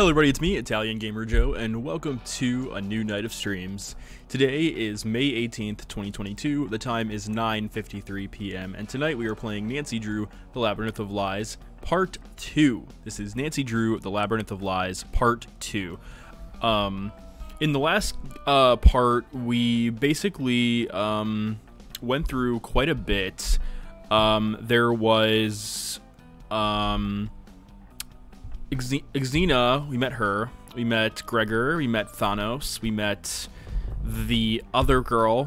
Hello everybody, it's me, Italian Gamer Joe, and welcome to a new night of streams. Today is May 18th, 2022, the time is 9:53 p.m., and tonight we are playing Nancy Drew, The Labyrinth of Lies, Part 2. This is Nancy Drew, The Labyrinth of Lies, Part 2. In the last part, we basically went through quite a bit. There was Xena, we met her, we met Gregor, we met Thanos, we met the other girl,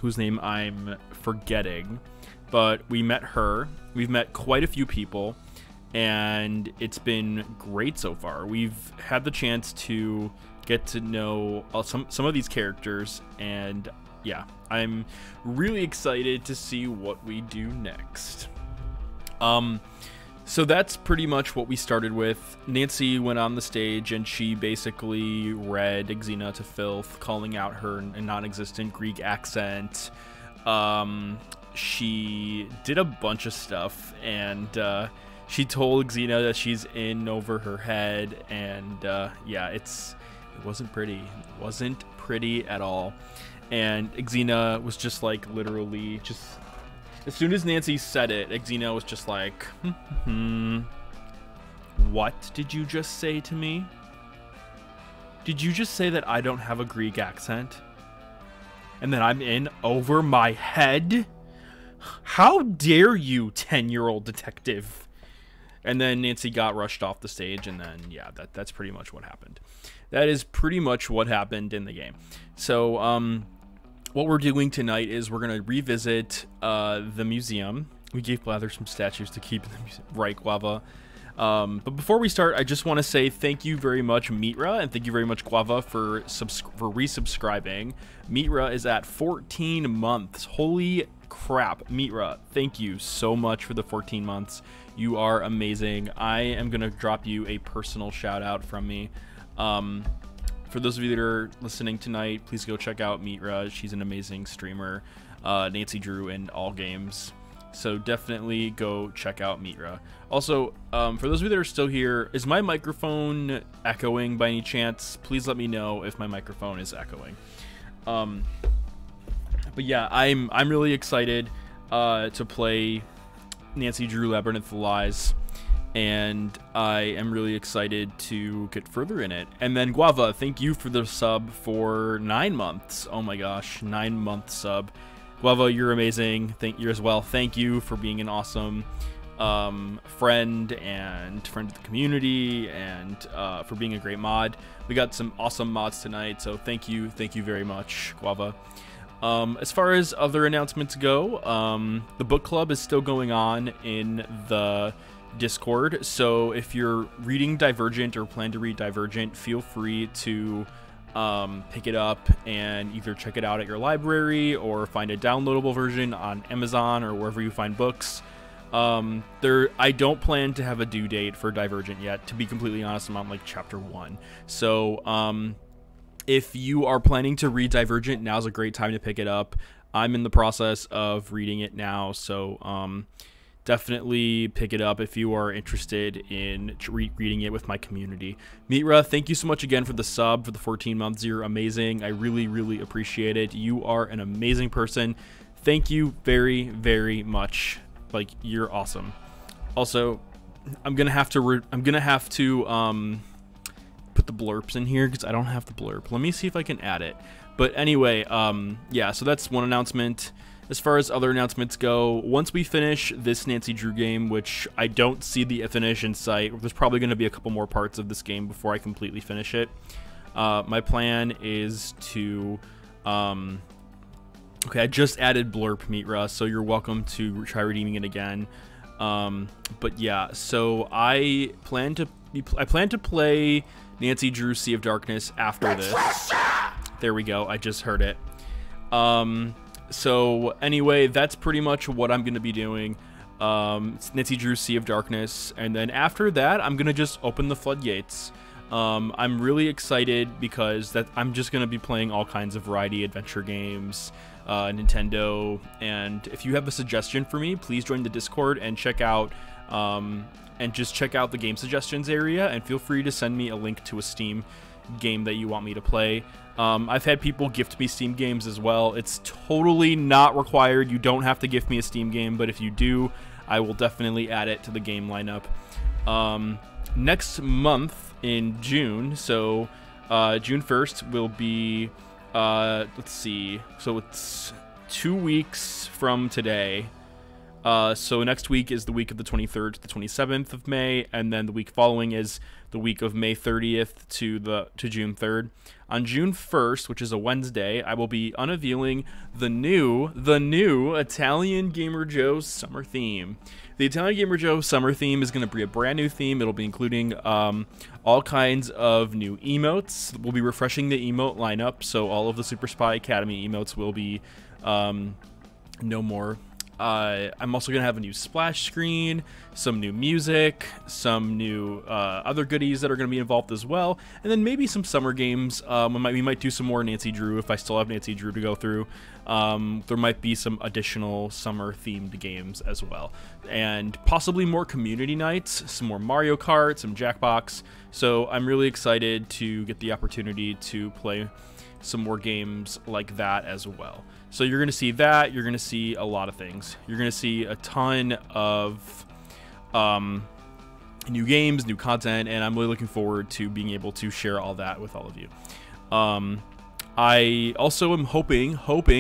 whose name I'm forgetting, but we met her. We've met quite a few people, and it's been great so far. We've had the chance to get to know some of these characters, and yeah, I'm really excited to see what we do next. So that's pretty much what we started with. Nancy went on the stage and she basically read Xena to filth, calling out her non-existent Greek accent. She did a bunch of stuff, and she told Xena that she's in over her head, and yeah, it wasn't pretty. It wasn't pretty at all. And Xena was just like literally just... As soon as Nancy said it, Xena was just like, What did you just say to me? Did you just say that I don't have a Greek accent? And that I'm in over my head? How dare you, 10-year-old detective? And then Nancy got rushed off the stage, and then, yeah, that's pretty much what happened. That is pretty much what happened in the game. So, what we're doing tonight is we're going to revisit the museum, We gave Blather some statues to keep them right, Guava. But before we start, I just want to say thank you very much, Mitra, and thank you very much, Guava, for resubscribing. Mitra is at 14 months. Holy crap, Mitra, thank you so much for the 14 months. You are amazing. I am going to drop you a personal shout out from me. For those of you that are listening tonight, please go check out Mitra. She's an amazing streamer. Nancy Drew in all games. So definitely go check out Mitra. Also, for those of you that are still here, is my microphone echoing by any chance? Please let me know if my microphone is echoing. But yeah, I'm really excited to play Nancy Drew Labyrinth of Lies, and I am really excited to get further in it. And then Guava, thank you for the sub for 9 months. Oh my gosh, 9-month sub. Guava, you're amazing. Thank you as well. Thank you for being an awesome friend of the community, and for being a great mod. We got some awesome mods tonight, so thank you very much, Guava. As far as other announcements go, the book club is still going on in the Discord, so if you're reading Divergent or plan to read Divergent, feel free to pick it up and either check it out at your library or find a downloadable version on Amazon or wherever you find books. I don't plan to have a due date for Divergent yet. To be completely honest, I'm on like chapter 1. So if you are planning to read Divergent, now's a great time to pick it up. I'm in the process of reading it now, so definitely pick it up if you are interested in reading it with my community. Mitra, thank you so much again for the sub for the 14 months. You're amazing. I really appreciate it. You are an amazing person. Thank you very much. Like, you're awesome. Also, I'm gonna have to put the blurps in here because I don't have the blurb. Let me see if I can add it. But anyway, yeah, so that's one announcement. As far as other announcements go, once we finish this Nancy Drew game, which I don't see the finish in sight, there's probably going to be a couple more parts of this game before I completely finish it. My plan is to... okay, I just added blurb, Mitra, so you're welcome to try redeeming it again. But yeah, so I plan to play Nancy Drew Sea of Darkness after this. There we go, I just heard it. So anyway, that's pretty much what I'm going to be doing. It's Nancy Drew Sea of Darkness, and then after that, I'm going to just open the floodgates. I'm really excited because I'm just going to be playing all kinds of variety adventure games, Nintendo, and if you have a suggestion for me, please join the Discord and check out the game suggestions area, and feel free to send me a link to a Steam game that you want me to play. I've had people gift me Steam games as well. It's totally not required. You don't have to gift me a Steam game, but if you do, I will definitely add it to the game lineup. Next month in June, so June 1st will be, let's see, so it's 2 weeks from today. So next week is the week of the 23rd to the 27th of May, and then the week following is the week of May 30th to June 3rd. On June 1st, which is a Wednesday, I will be unveiling the new Italian Gamer Joe summer theme. The Italian Gamer Joe summer theme is going to be a brand new theme. It'll be including all kinds of new emotes. We'll be refreshing the emote lineup, so all of the Super Spy Academy emotes will be no more. I'm also going to have a new splash screen, some new music, some new other goodies that are going to be involved as well, and then maybe some summer games. We might do some more Nancy Drew if I still have Nancy Drew to go through. There might be some additional summer-themed games as well, and possibly more community nights, some more Mario Kart, some Jackbox. So I'm really excited to get the opportunity to play some more games like that as well. So you're going to see that. You're going to see a lot of things. You're going to see a ton of new games, new content, and I'm really looking forward to being able to share all that with all of you. I also am hoping,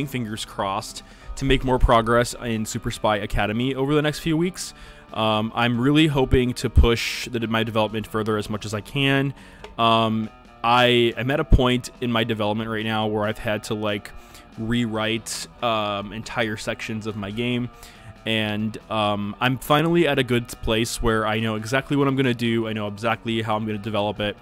fingers crossed, to make more progress in Super Spy Academy over the next few weeks. I'm really hoping to push my development further as much as I can. I am at a point in my development right now where I've had to rewrite entire sections of my game, and I'm finally at a good place where I know exactly what I'm going to do. I know exactly how I'm going to develop it.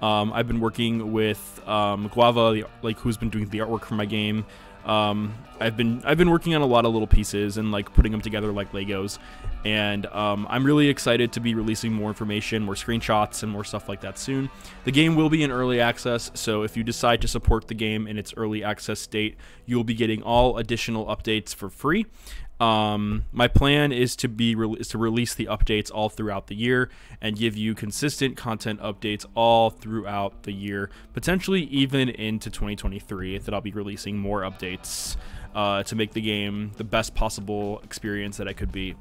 I've been working with Guava, who's been doing the artwork for my game. I've been working on a lot of little pieces and like putting them together like Legos, and I'm really excited to be releasing more information, more screenshots, and more stuff like that soon. The game will be in early access, so if you decide to support the game in its early access state, you'll be getting all additional updates for free. My plan is to release the updates all throughout the year and give you consistent content updates all throughout the year, potentially even into 2023, that I'll be releasing more updates to make the game the best possible experience that it could be.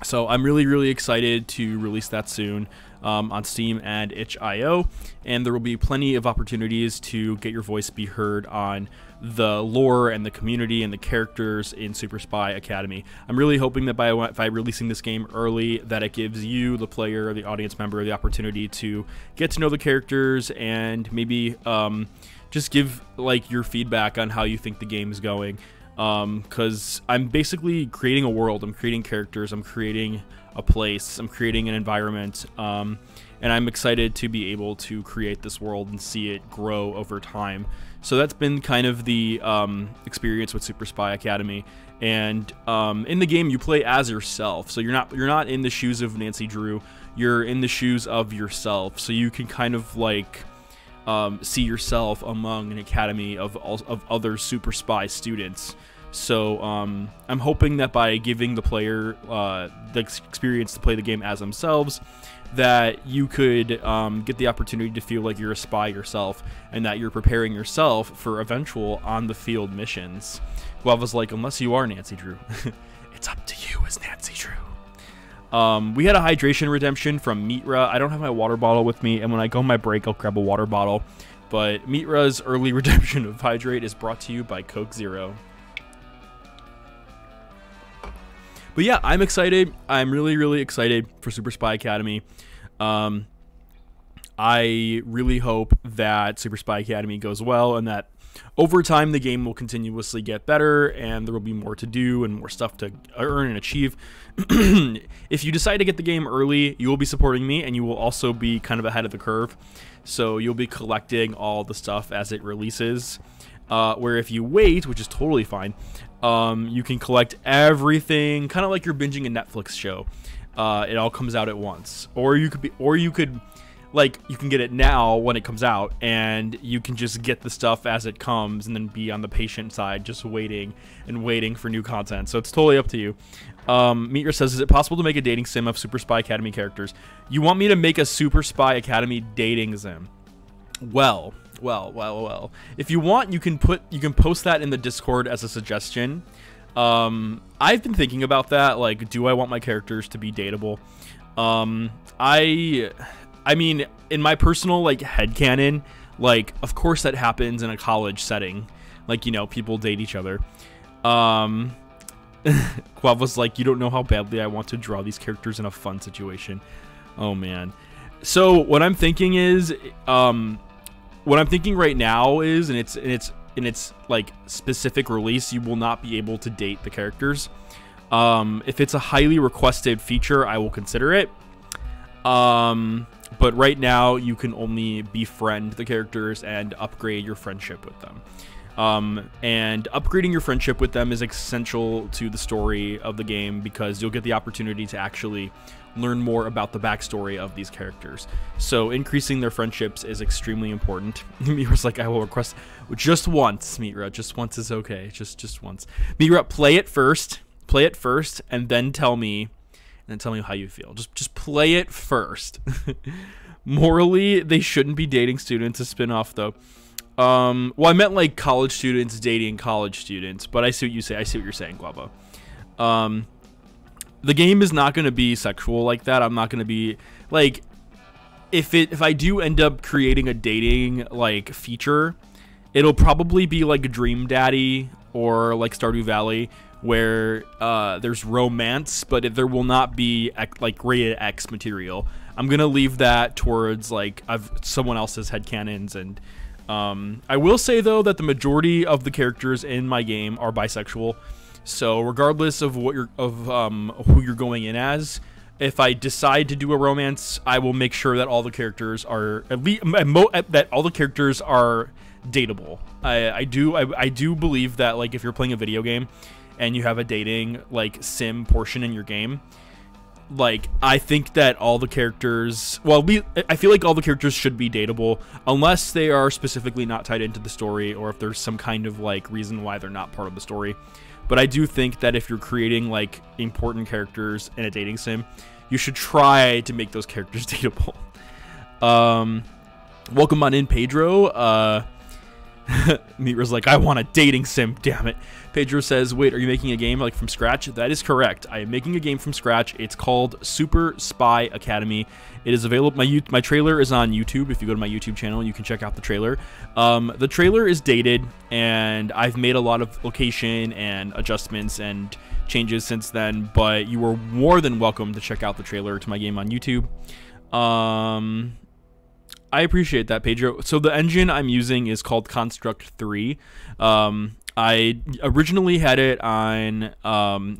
So I'm really excited to release that soon on Steam and itch.io, and there will be plenty of opportunities to get your voice be heard on the lore and the community and the characters in Super Spy Academy. I'm really hoping that by releasing this game early, that it gives you, the player or the audience member, the opportunity to get to know the characters and maybe just give like your feedback on how you think the game is going. Because I'm basically creating a world, I'm creating characters, I'm creating a place, I'm creating an environment, and I'm excited to be able to create this world and see it grow over time. So that's been kind of the experience with Super Spy Academy. And in the game, you play as yourself, so you're not in the shoes of Nancy Drew, you're in the shoes of yourself, so you can kind of like see yourself among an academy of other super spy students. So I'm hoping that by giving the player the experience to play the game as themselves, that you could get the opportunity to feel like you're a spy yourself, and that you're preparing yourself for eventual on-the-field missions. Guava's like, unless you are Nancy Drew. It's up to you as Nancy Drew. We had a hydration redemption from Mitra. I don't have my water bottle with me, and when I go on my break, I'll grab a water bottle. But Mitra's early redemption of Hydrate is brought to you by Coke Zero. But yeah, I'm excited. I'm really excited for Super Spy Academy. I really hope that Super Spy Academy goes well, and that over time the game will continuously get better, and there will be more to do and more stuff to earn and achieve. If you decide to get the game early, you will be supporting me, and you will also be kind of ahead of the curve. So you'll be collecting all the stuff as it releases. Where if you wait, which is totally fine, you can collect everything, kind of like you're binging a Netflix show. It all comes out at once, or you could like, you can get it now when it comes out, and you can just get the stuff as it comes, and then be on the patient side, just waiting and waiting for new content. So it's totally up to you. Meteor says, is it possible to make a dating sim of Super Spy Academy characters? You want me to make a Super Spy Academy dating sim? Well. If you want, you can post that in the Discord as a suggestion. I've been thinking about that. Like, do I want my characters to be dateable? I mean, in my personal like headcanon, like, of course that happens in a college setting. Like, you know, people date each other. Quava's like, you don't know how badly I want to draw these characters in a fun situation. Oh man. So what I'm thinking is, what I'm thinking right now is, in its like specific release, you will not be able to date the characters. If it's a highly requested feature, I will consider it. But right now, you can only befriend the characters and upgrade your friendship with them. And upgrading your friendship with them is essential to the story of the game, because you'll get the opportunity to actually learn more about the backstory of these characters. So increasing their friendships is extremely important. Mira's like, I will request just once, Mira. Just once is okay. Just once. Mira, play it first, and then tell me how you feel. Just play it first. Morally, they shouldn't be dating students. A spin-off, though. Well, I meant like college students dating college students, but I see what you say. I see what you're saying, Guava. The game is not going to be sexual like that. I'm not going to be like, if I do end up creating a dating like feature, it'll probably be like a Dream Daddy or like Stardew Valley, where there's romance, but there will not be like rated X material. I'm gonna leave that towards like someone else's headcanons. And I will say though that the majority of the characters in my game are bisexual, So regardless of what who you're going in as, if I decide to do a romance, I will make sure that all the characters are that all the characters are dateable. I do believe that, like, if you're playing a video game and you have a dating, like, sim portion in your game, like, I think that all the characters, I feel like all the characters should be dateable unless they are specifically not tied into the story, or if there's some kind of, like, reason why they're not part of the story. But I do think that if you're creating, like, important characters in a dating sim, you should try to make those characters dateable. Welcome on in, Pedro. Mira's like, I want a dating sim, damn it. Pedro says, wait, are you making a game, like, from scratch? That is correct. I am making a game from scratch. It's called Super Spy Academy. It is available. My trailer is on YouTube. If you go to my YouTube channel, you can check out the trailer. The trailer is dated, and I've made a lot of location and adjustments and changes since then, but you are more than welcome to check out the trailer to my game on YouTube. I appreciate that, Pedro. So the engine I'm using is called Construct 3. I originally had it on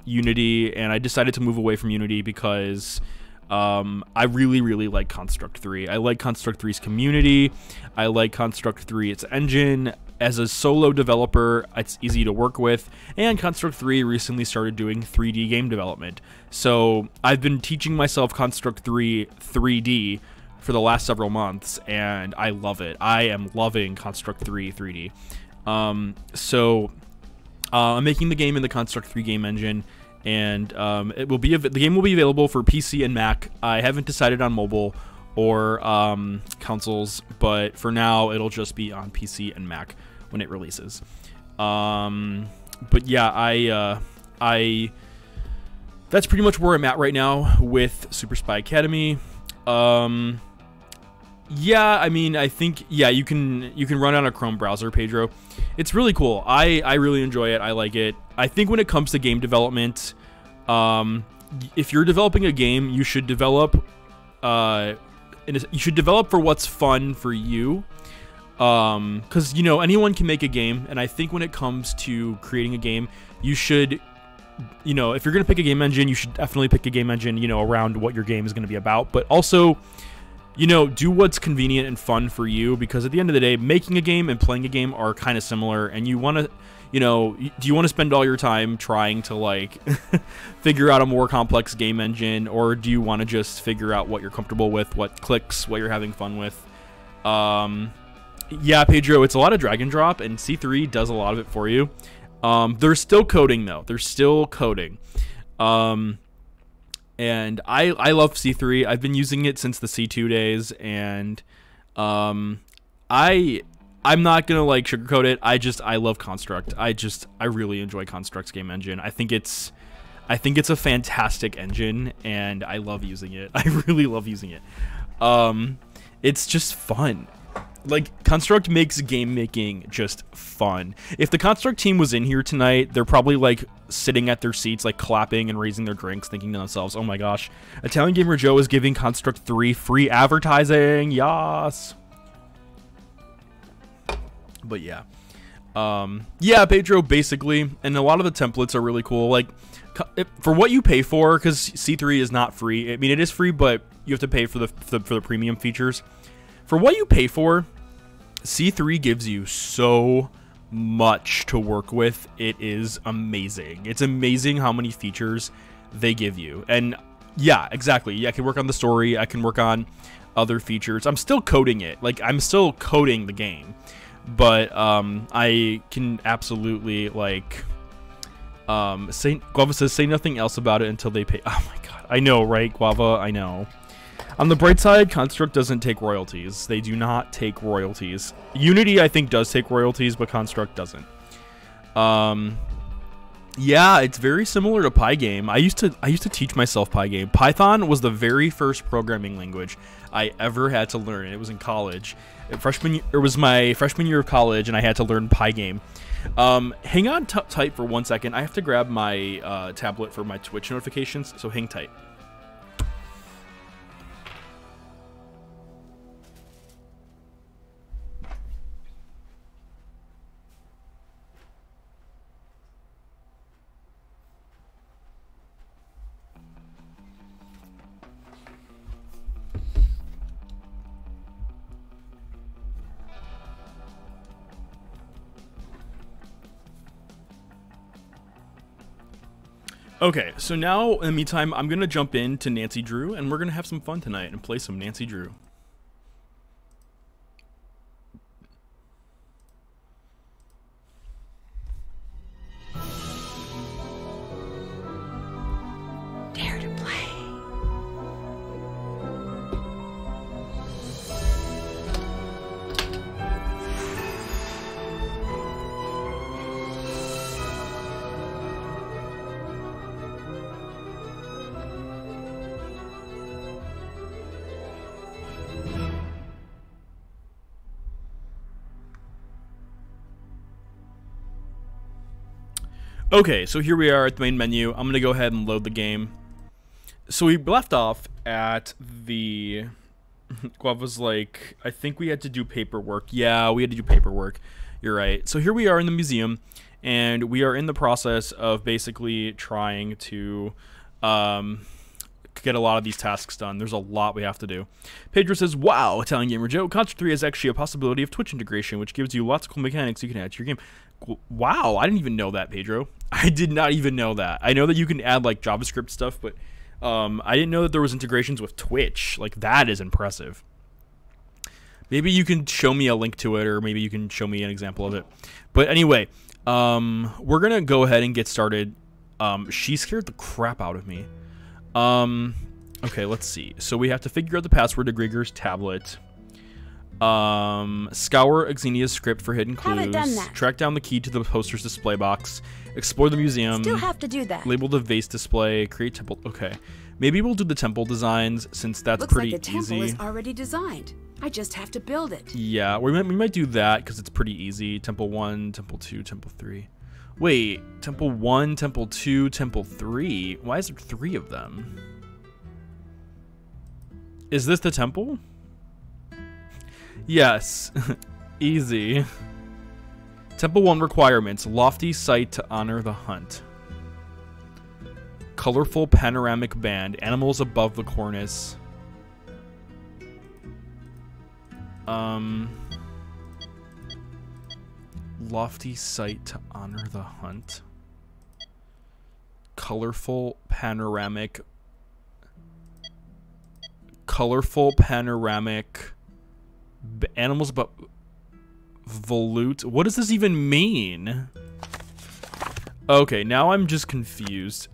Unity, and I decided to move away from Unity because I really like Construct 3. I like Construct 3's community. I like Construct 3 its engine. As a solo developer, it's easy to work with, and Construct 3 recently started doing 3D game development. So I've been teaching myself Construct 3 3D for the last several months, and I love it. I am loving Construct 3 3D. So I'm making the game in the Construct 3 game engine, and the game will be available for PC and Mac. I haven't decided on mobile or consoles, but for now it'll just be on PC and Mac when it releases. But yeah, that's pretty much where I'm at right now with Super Spy Academy. Yeah, I mean, I think, yeah, you can run on a Chrome browser, Pedro. It's really cool. I really enjoy it. I like it. I think when it comes to game development, if you're developing a game, you should develop for what's fun for you. Because, you know, anyone can make a game, and I think when it comes to creating a game, you should, you know, if you're going to pick a game engine, you should definitely pick a game engine, you know, around what your game is going to be about, but also, you know, do what's convenient and fun for you, because at the end of the day, making a game and playing a game are kind of similar, and you want to, you know, do you want to spend all your time trying to, like, figure out a more complex game engine, or do you want to just figure out what you're comfortable with, what clicks, what you're having fun with? Yeah, Pedro, it's a lot of drag and drop, and C3 does a lot of it for you. They're still coding, though. They're still coding. And I love C3. I've been using it since the C2 days, and I'm not gonna, like, sugarcoat it. I love Construct. I really enjoy Construct's game engine. I think it's a fantastic engine, and I love using it. I really love using it. It's just fun. Like, Construct makes game making just fun. If the Construct team was in here tonight, they're probably, like, sitting at their seats, like, clapping and raising their drinks, thinking to themselves, oh my gosh, Italian Gamer Joe is giving Construct 3 free advertising. Yas. But yeah. Yeah, Pedro, basically, and a lot of the templates are really cool. Like, for what you pay for, because C3 is not free. I mean, it is free, but you have to pay for the premium features. For what you pay for, C3 gives you so much to work with. It is amazing. It's amazing how many features they give you. And yeah, exactly. Yeah, I can work on the story. I can work on other features. I'm still coding it. Like, I'm still coding the game. But I can absolutely, like, Guava says, say nothing else about it until they pay. Oh my god. I know, right, Guava? I know. On the bright side, Construct doesn't take royalties. They do not take royalties. Unity, I think, does take royalties, but Construct doesn't. Yeah, it's very similar to Pygame. I used to teach myself Pygame. Python was the very first programming language I ever had to learn. It was in college. It was my freshman year of college, and I had to learn Pygame. Hang on tight for 1 second. I have to grab my tablet for my Twitch notifications, so hang tight. Okay, so now, in the meantime, I'm going to jump into Nancy Drew, and we're going to have some fun tonight and play some Nancy Drew. Dare to play. Okay, so here we are at the main menu. I'm going to go ahead and load the game. So we left off at the... Guava's like, I think we had to do paperwork. Yeah, we had to do paperwork. You're right. So here we are in the museum, and we are in the process of basically trying to get a lot of these tasks done. There's a lot we have to do. Pedro says, wow, Italian Gamer Joe, Contra 3 is actually a possibility of Twitch integration, which gives you lots of cool mechanics you can add to your game. Wow, I didn't even know that, Pedro. I did not even know that. I know that you can add like JavaScript stuff, but I didn't know that there was integrations with Twitch. Like, that is impressive. Maybe you can show me a link to it, or maybe you can show me an example of it. But anyway, we're gonna go ahead and get started. She scared the crap out of me. Okay, let's see. So we have to figure out the password to Grigor's tablet. Scour Xenia's script for hidden clues. Haven't done that. Track down the key to the poster's display box. Explore the museum. Still have to do that. Label the vase display. Create temple. Okay, maybe we'll do the temple designs since that's Looks pretty like the temple easy. is already designed. I just have to build it. Yeah, we might do that because it's pretty easy. Temple 1, Temple 2, Temple 3. Wait, Temple 1, Temple 2, Temple 3. Why is there 3 of them? Is this the temple? Yes. Easy. Temple 1 requirements. Lofty site to honor the hunt. Colorful panoramic band. Animals above the cornice. Lofty site to honor the hunt. Colorful panoramic animals but volute. What does this even mean? Okay, now I'm just confused.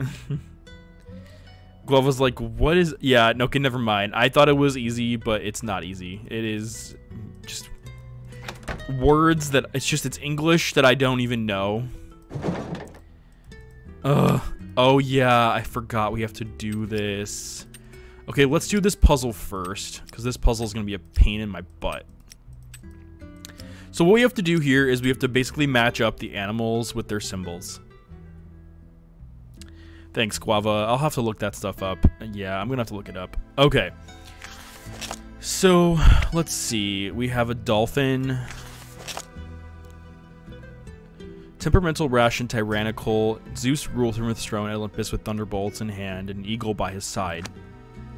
Guava's like, what is... Yeah, no, okay, never mind. I thought it was easy, but it's not easy. It is just words that... It's English that I don't even know. Oh, yeah, I forgot we have to do this. Okay, let's do this puzzle first, because this puzzle is going to be a pain in my butt. So what we have to do here is we have to basically match up the animals with their symbols. Thanks, Guava. I'll have to look that stuff up. Yeah, I'm going to have to look it up. Okay. So, let's see. We have a dolphin. Temperamental, rash, and tyrannical. Zeus rules from his throne at Olympus with thunderbolts in hand, and an eagle by his side.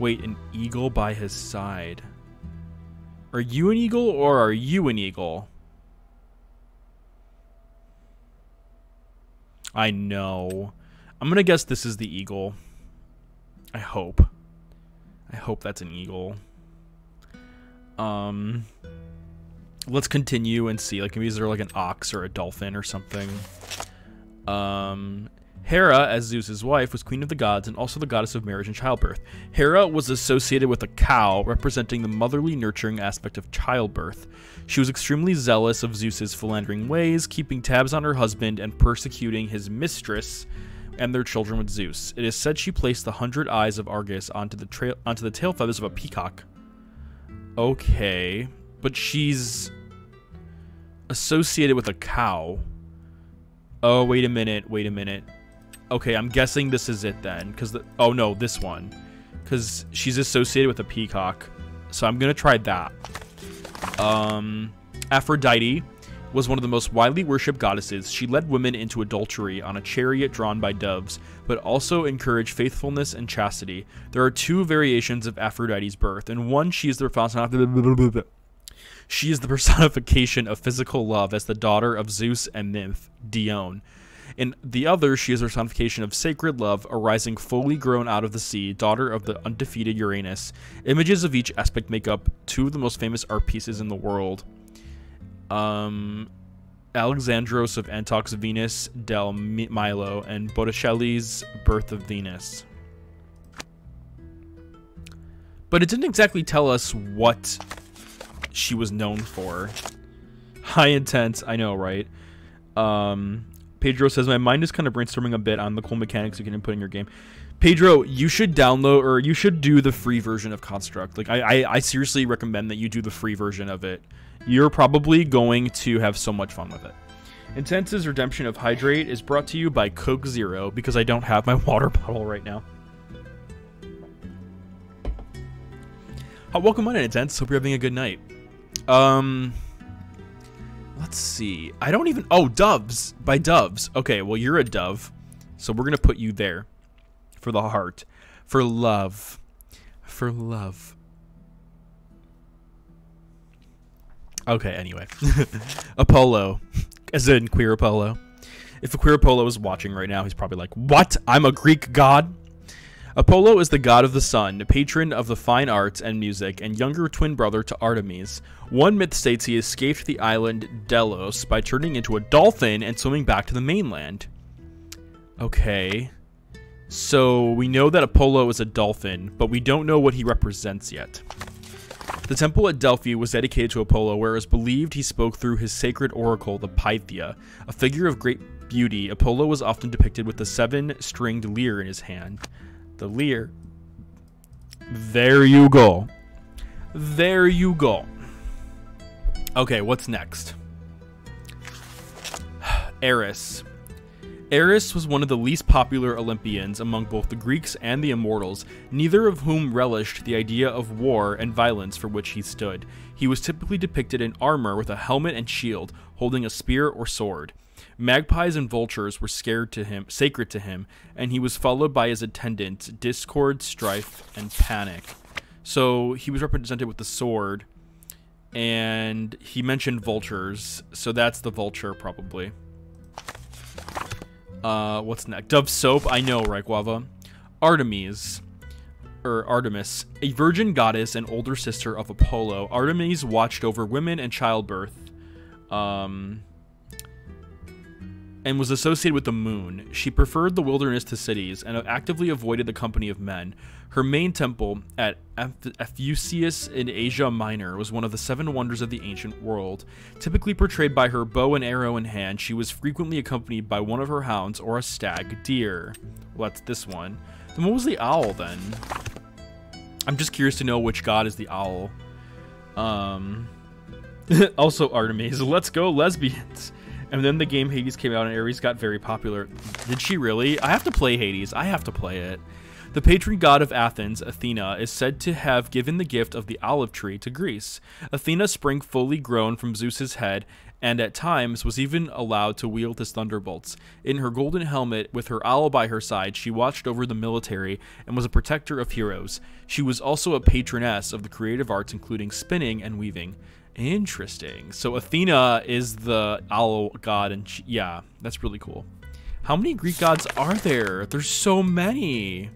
Wait, an eagle by his side. Are you an eagle, or are you an eagle? I know. I'm gonna guess this is the eagle. I hope. I hope that's an eagle. Let's continue and see. Like, maybe is there like an ox or a dolphin or something? Hera, as Zeus's wife, was queen of the gods and also the goddess of marriage and childbirth. Hera was associated with a cow, representing the motherly, nurturing aspect of childbirth. She was extremely zealous of Zeus's philandering ways, keeping tabs on her husband and persecuting his mistress and their children with Zeus. It is said she placed the 100 eyes of Argus onto the tail feathers of a peacock. Okay, but she's associated with a cow. Oh, wait a minute, wait a minute. Okay, I'm guessing this is it then, because oh no, this one, because she's associated with a peacock, so I'm gonna try that. Aphrodite was one of the most widely worshipped goddesses. She led women into adultery on a chariot drawn by doves, but also encouraged faithfulness and chastity. There are 2 variations of Aphrodite's birth. In one, she is the personification of physical love as the daughter of Zeus and nymph Dione. In the other, she is a personification of sacred love, arising fully grown out of the sea, daughter of the undefeated Uranus. Images of each aspect make up two of the most famous art pieces in the world. Alexandros of Antioch's Venus del Milo and Botticelli's Birth of Venus. But it didn't exactly tell us what she was known for. High intense, I know, right? Pedro says, my mind is kind of brainstorming a bit on the cool mechanics you can input in your game. Pedro, you should download, or you should do the free version of Construct. Like, I seriously recommend that you do the free version of it. You're probably going to have so much fun with it. Intense's Redemption of Hydrate is brought to you by Coke Zero, because I don't have my water bottle right now. Welcome on in, Intense. Hope you're having a good night. Let's see. I don't even... Oh, Doves. By Doves. Okay, well, you're a dove. So we're going to put you there. For the heart. For love. For love. Okay, anyway. Apollo. As in Queer Apollo. If a Queer Apollo is watching right now, he's probably like, what? I'm a Greek god? Apollo is the god of the sun, patron of the fine arts and music, and younger twin brother to Artemis. One myth states he escaped the island Delos by turning into a dolphin and swimming back to the mainland. Okay. So we know that Apollo is a dolphin, but we don't know what he represents yet. The temple at Delphi was dedicated to Apollo, where it was believed he spoke through his sacred oracle, the Pythia. A figure of great beauty, Apollo was often depicted with the 7-stringed lyre in his hand. The lyre. There you go. There you go. Okay, what's next? Eris. Eris was one of the least popular Olympians among both the Greeks and the immortals, neither of whom relished the idea of war and violence for which he stood. He was typically depicted in armor with a helmet and shield, holding a spear or sword. Magpies and vultures were sacred to him, and he was followed by his attendants, discord, strife, and panic. So he was represented with the sword, and he mentioned vultures, so that's the vulture probably. What's next? Dove soap, I know, right, Guava? Artemis, a virgin goddess and older sister of Apollo. Artemis watched over women and childbirth, and was associated with the moon. She preferred the wilderness to cities and actively avoided the company of men. Her main temple at Ephesus in Asia Minor was one of the 7 wonders of the ancient world. Typically portrayed by her bow and arrow in hand, she was frequently accompanied by one of her hounds or a stag deer. Well, that's this one. Then what was the owl then? I'm just curious to know which god is the owl. Also Artemis. Let's go lesbians. And then the game Hades came out and Ares got very popular. Did she really? I have to play Hades. I have to play it. The patron god of Athens, Athena, is said to have given the gift of the olive tree to Greece. Athena sprang fully grown from Zeus's head, and at times was even allowed to wield his thunderbolts. In her golden helmet, with her owl by her side, she watched over the military and was a protector of heroes. She was also a patroness of the creative arts, including spinning and weaving. Interesting. So Athena is the owl god, and yeah, that's really cool. How many Greek gods are there? There's so many.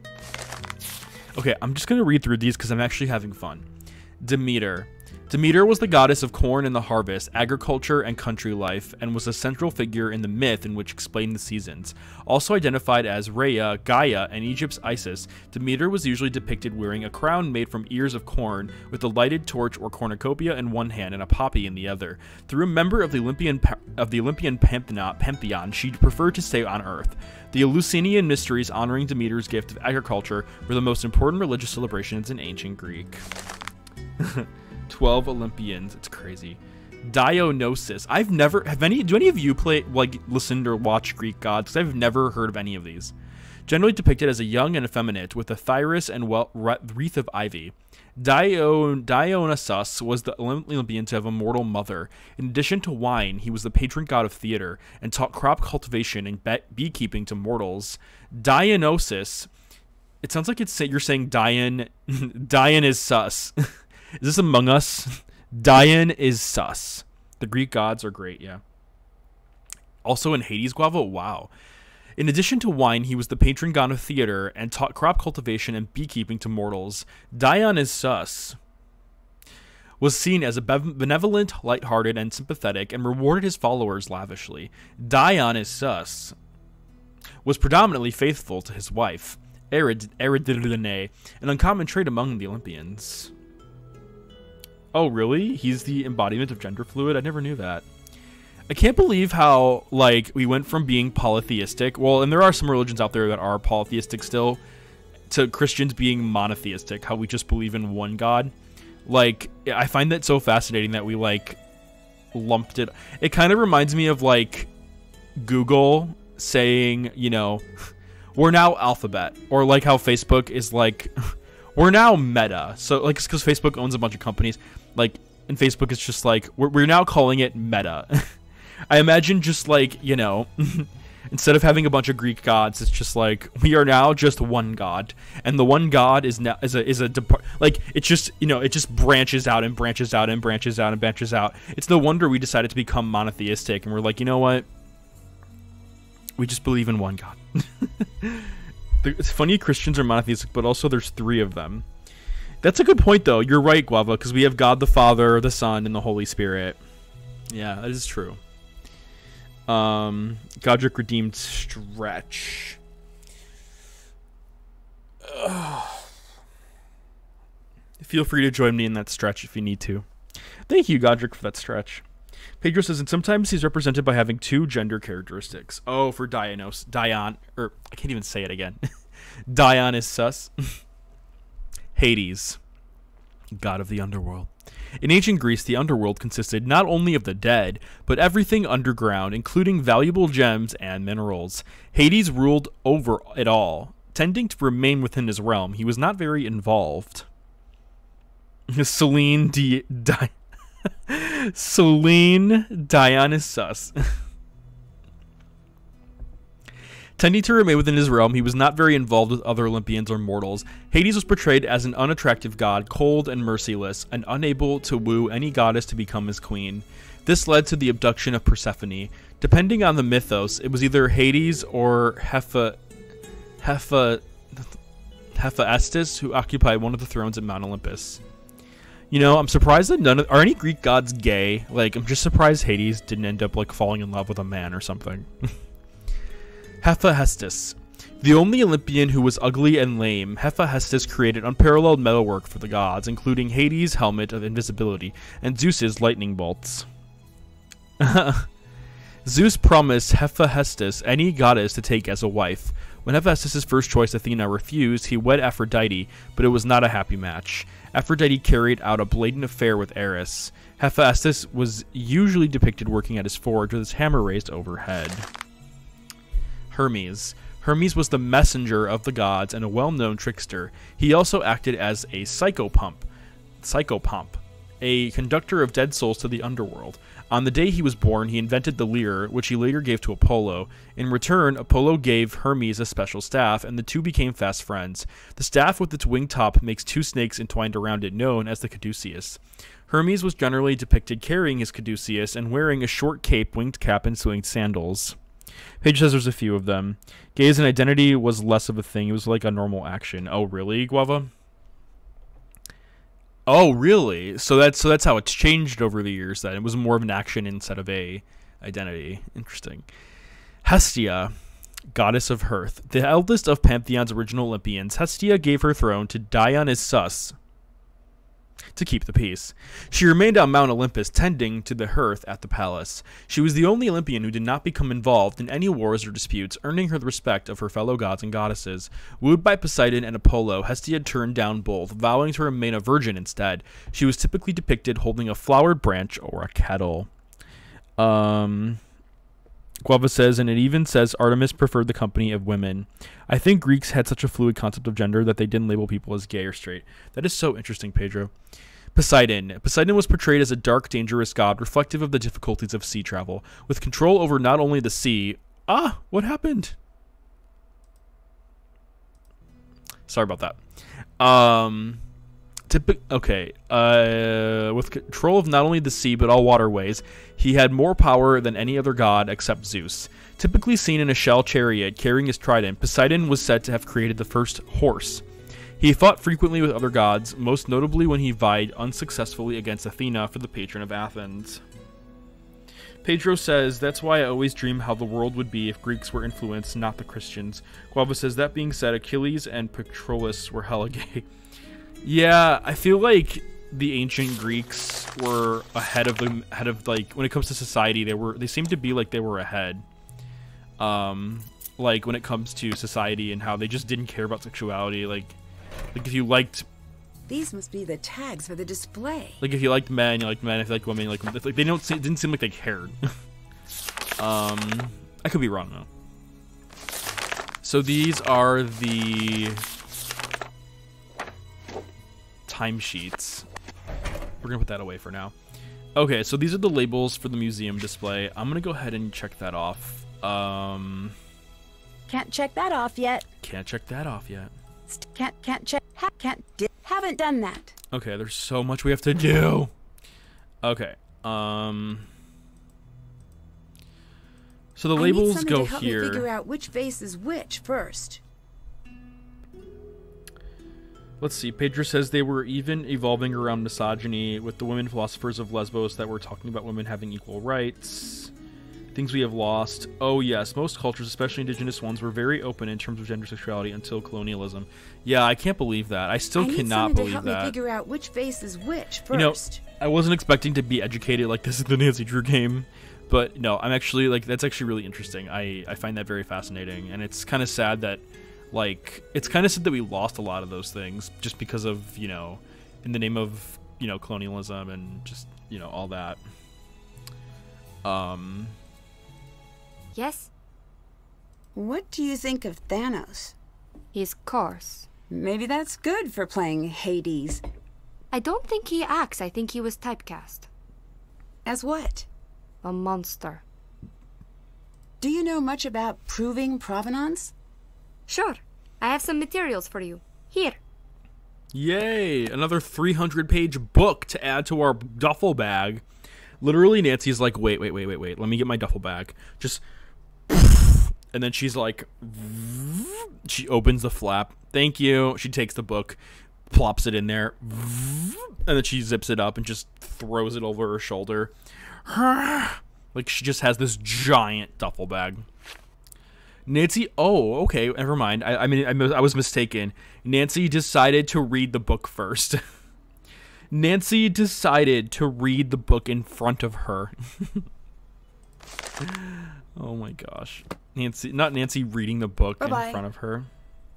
Okay, I'm just going to read through these because I'm actually having fun. Demeter. Demeter was the goddess of corn and the harvest, agriculture, and country life, and was a central figure in the myth in which explained the seasons. Also identified as Rhea, Gaia, and Egypt's Isis, Demeter was usually depicted wearing a crown made from ears of corn, with a lighted torch or cornucopia in one hand and a poppy in the other. Through a member of the Olympian pantheon, she preferred to stay on Earth. The Eleusinian mysteries honoring Demeter's gift of agriculture were the most important religious celebrations in ancient Greek. 12 Olympians. It's crazy. Dionysus. Do any of you listened or watched Greek gods? Because I've never heard of any of these. Generally depicted as a young and effeminate with a thyrus and wreath of ivy. Dionysus was the Olympian to have a mortal mother. In addition to wine, he was the patron god of theater and taught crop cultivation and beekeeping to mortals. Dionysus. It sounds like you're saying Dion is sus. Is this Among Us? Dion is sus. The Greek gods are great, yeah. Also in Hades, Guava? Wow. In addition to wine, he was the patron god of theater and taught crop cultivation and beekeeping to mortals. Dionysus was seen as a benevolent, lighthearted, and sympathetic, and rewarded his followers lavishly. Dionysus was predominantly faithful to his wife, Eridanne, an uncommon trait among the Olympians. Oh, really? He's the embodiment of gender fluid? I never knew that. I can't believe how, like, we went from being polytheistic, well, and there are some religions out there that are polytheistic still, to Christians being monotheistic, how we just believe in one God. Like, I find that so fascinating that we, like, lumped it. It kind of reminds me of, like, Google saying, you know, we're now Alphabet. Or, like, how Facebook is, like, we're now Meta. So, like, it's because Facebook owns a bunch of companies. Like, and Facebook is just, like, we're now calling it Meta. I imagine just, like, you know... Instead of having a bunch of Greek gods, it's just like we are now just one god, and the one god is now like it just, you know, it just branches out and branches out and branches out and branches out. It's no wonder we decided to become monotheistic, and we're like, you know what? We just believe in one god. It's funny Christians are monotheistic, but also there's 3 of them. That's a good point, though. You're right, Guava, because we have God the Father, the Son, and the Holy Spirit. Yeah, that is true. Godric redeemed stretch. Feel free to join me in that stretch if you need to. Thank you, Godric, for that stretch. Pedro says, and sometimes he's represented by having 2 gender characteristics. Oh, for I can't even say it again. Dionysus. Hades, god of the underworld. In ancient Greece, the underworld consisted not only of the dead, but everything underground, including valuable gems and minerals. Hades ruled over it all. Tending to remain within his realm, he was not very involved. Selene Dionysus. Tending to remain within his realm, he was not very involved with other Olympians or mortals. Hades was portrayed as an unattractive god, cold and merciless, and unable to woo any goddess to become his queen. This led to the abduction of Persephone. Depending on the mythos, it was either Hades or Hephaestus who occupied one of the thrones at Mount Olympus. You know, I'm surprised that are any Greek gods gay? Like, I'm just surprised Hades didn't end up, like, falling in love with a man or something. Hephaestus. The only Olympian who was ugly and lame, Hephaestus created unparalleled metalwork for the gods, including Hades' helmet of invisibility and Zeus's lightning bolts. Zeus promised Hephaestus any goddess to take as a wife. When Hephaestus' first choice, Athena, refused, he wed Aphrodite, but it was not a happy match. Aphrodite carried out a blatant affair with Eris. Hephaestus was usually depicted working at his forge with his hammer raised overhead. Hermes. Hermes was the messenger of the gods and a well-known trickster. He also acted as a psychopomp, a conductor of dead souls to the underworld. On the day he was born, he invented the lyre, which he later gave to Apollo. In return, Apollo gave Hermes a special staff, and the two became fast friends. The staff with its winged top makes 2 snakes entwined around it, known as the caduceus. Hermes was generally depicted carrying his caduceus and wearing a short cape, winged cap, and swinged sandals. Paige says there's a few of them. Gaze and identity was less of a thing. It was like a normal action. Oh, really, Guava? Oh, really? So that's how it's changed over the years then. It was more of an action instead of a identity. Interesting. Hestia, goddess of hearth. The eldest of Pantheon's original Olympians, Hestia gave her throne to Dionysus to keep the peace. She remained on Mount Olympus, tending to the hearth at the palace. She was the only Olympian who did not become involved in any wars or disputes, earning her the respect of her fellow gods and goddesses. Wooed by Poseidon and Apollo, Hestia turned down both, vowing to remain a virgin instead. She was typically depicted holding a flowered branch or a kettle. Guava says, and it even says Artemis preferred the company of women. I think Greeks had such a fluid concept of gender that they didn't label people as gay or straight. That is so interesting, Pedro. Poseidon. Poseidon was portrayed as a dark, dangerous god, reflective of the difficulties of sea travel. With control over not only the sea... Ah! What happened? Sorry about that. Okay. With control of not only the sea but all waterways, he had more power than any other god except Zeus. Typically seen in a shell chariot carrying his trident, Poseidon was said to have created the first horse. He fought frequently with other gods, most notably when he vied unsuccessfully against Athena for the patron of Athens. Pedro says, that's why I always dream how the world would be if Greeks were influenced, not the Christians. Guava says, that being said, Achilles and Patroclus were hella gay. Yeah, I feel like the ancient Greeks were ahead of like when it comes to society, they seemed to be like they were ahead. Like when it comes to society and how they just didn't care about sexuality, like if you liked, These must be the tags for the display. like if you liked men, you liked men. If you liked women, you liked women. Like it didn't seem like they cared. I could be wrong though. So these are the timesheets. We're gonna put that away for now. Okay, so these are the labels for the museum display. I'm gonna go ahead and check that off. Can't check that off yet. Can't check that off yet. Haven't done that. Okay, there's so much we have to do. Okay, so the labels go to help me here. figure out which vase is which first. Let's see. Pedro says they were even evolving around misogyny with the women philosophers of Lesbos that were talking about women having equal rights. Things we have lost. Oh yes, most cultures, especially indigenous ones, were very open in terms of gender sexuality until colonialism. Yeah, I can't believe that. I still cannot believe that. To help me figure out which vase is which first. You know, I wasn't expecting to be educated like this in the Nancy Drew game, but no, I'm actually like that's actually really interesting. I find that very fascinating, and it's kind of sad that it's kind of sad that we lost a lot of those things just because of, you know, in the name of, you know, colonialism and just, you know, all that. Yes? What do you think of Thanos? He's coarse. Maybe that's good for playing Hades. I don't think he acts. I think he was typecast. As what? A monster. Do you know much about proving provenance? Sure. I have some materials for you. Here. Yay! Another 300-page book to add to our duffel bag. Literally, Nancy's like, wait. Let me get my duffel bag. Just... And then she's like... She opens the flap. Thank you. She takes the book, plops it in there. And then she zips it up and just throws it over her shoulder. Like, she just has this giant duffel bag. Nancy, oh, okay, never mind. I was mistaken. Nancy decided to read the book first. Nancy decided to read the book in front of her. Oh my gosh. Not Nancy reading the book in front of her.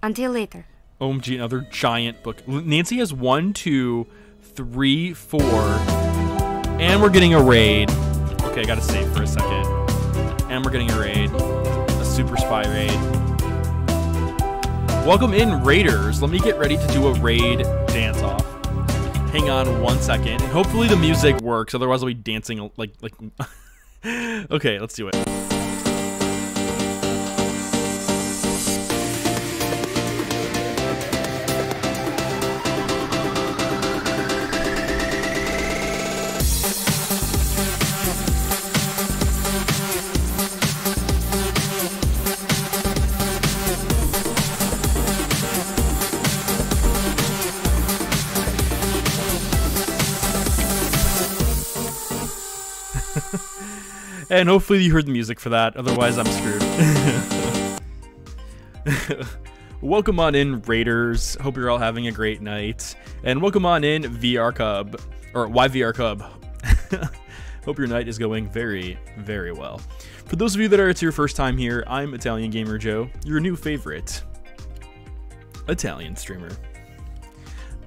Until later. OMG, another giant book. Nancy has 1, 2, 3, 4. And we're getting a raid. Okay, I gotta save for a second. And we're getting a raid. Super spy raid. Welcome in, raiders. Let me get ready to do a raid dance off. Hang on 1 second, and hopefully the music works. Otherwise, I'll be dancing like. Okay, let's do it. And hopefully you heard the music for that, otherwise I'm screwed. Welcome on in, Raiders. Hope you're all having a great night. And welcome on in, VR Cub. Or YVR Cub. Hope your night is going very, very well. For those of you that it's your first time here, I'm Italian Gamer Joe, your new favorite Italian streamer.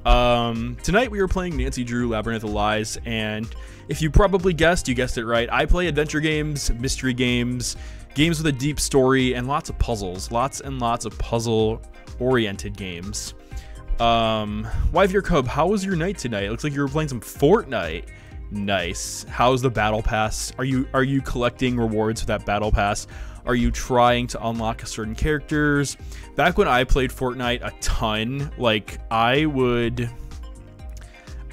Tonight we are playing Nancy Drew Labyrinth of Lies, and if you probably guessed, you guessed it right. I play adventure games, mystery games, games with a deep story, and lots of puzzles. Lots and lots of puzzle-oriented games. Wife Your Cub, how was your night tonight? It looks like you were playing some Fortnite. Nice. How's the battle pass? Are you collecting rewards for that battle pass? Are you trying to unlock certain characters? Back when I played Fortnite a ton, like I would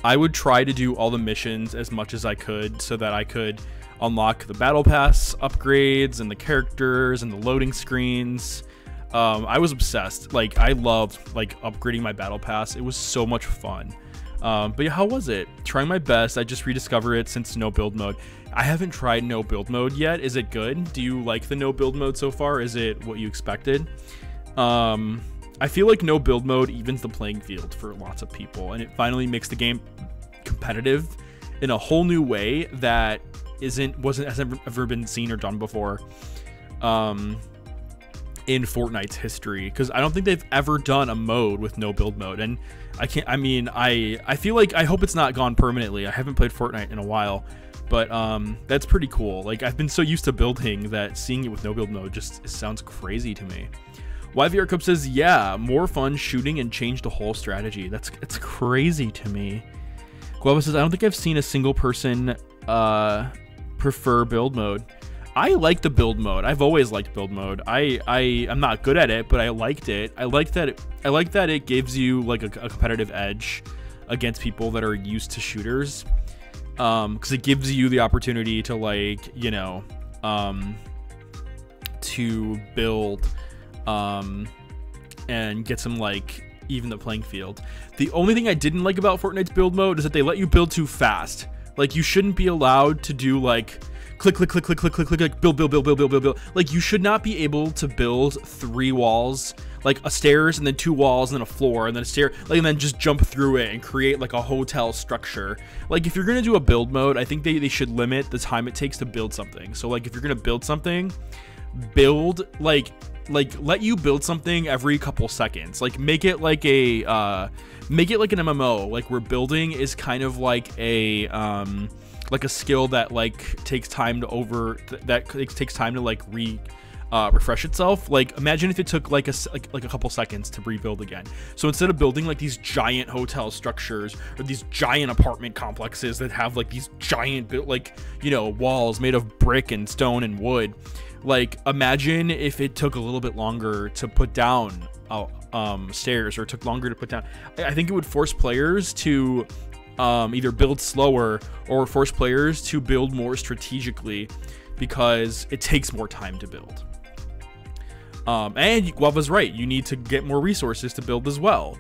I would try to do all the missions as much as I could so that I could unlock the battle pass upgrades and the characters and the loading screens. I was obsessed. Like, I loved like upgrading my battle pass. It was so much fun. But yeah, how was it? Trying my best. I just rediscovered it since no build mode. I haven't tried no build mode yet. Is it good? Do you like the no build mode so far? Is it what you expected? I feel like no build mode evens the playing field for lots of people, and it finally makes the game competitive in a whole new way that hasn't ever been seen or done before in Fortnite's history, because I don't think they've ever done a mode with no build mode. And I feel like, I hope it's not gone permanently. I haven't played Fortnite in a while, but that's pretty cool. Like, I've been so used to building that seeing it with no build mode just sounds crazy to me. YVR Cup says, yeah, more fun shooting and change the whole strategy. It's crazy to me. Guava says, I don't think I've seen a single person prefer build mode. I like the build mode. I've always liked build mode. I'm not good at it, but I liked it. I like that it gives you like a competitive edge against people that are used to shooters. Because it gives you the opportunity to, like, you know, to build and get some, like, even the playing field. The only thing I didn't like about Fortnite's build mode is that they let you build too fast. Like, you shouldn't be allowed to do, like, click, click, click, click, click, click, click, click, build, build, build, build, build, build, build. Like, you should not be able to build 3 walls, like a stairs and then 2 walls and then a floor and then a stair, like, and then just jump through it and create like a hotel structure. Like, if you're gonna do a build mode, I think they should limit the time it takes to build something. So, like, if you're gonna build something, build like let you build something every couple seconds. Like, make it like an MMO, like, where building is kind of like a skill that like takes time to like refresh itself. Like, imagine if it took like a couple seconds to rebuild again. So instead of building like these giant hotel structures or these giant apartment complexes that have like these giant walls made of brick and stone and wood, like, imagine if it took a little bit longer to put down stairs, or it took longer to put down. I think it would force players to either build slower or force players to build more strategically, because it takes more time to build. And Guava's right, you need to get more resources to build as well.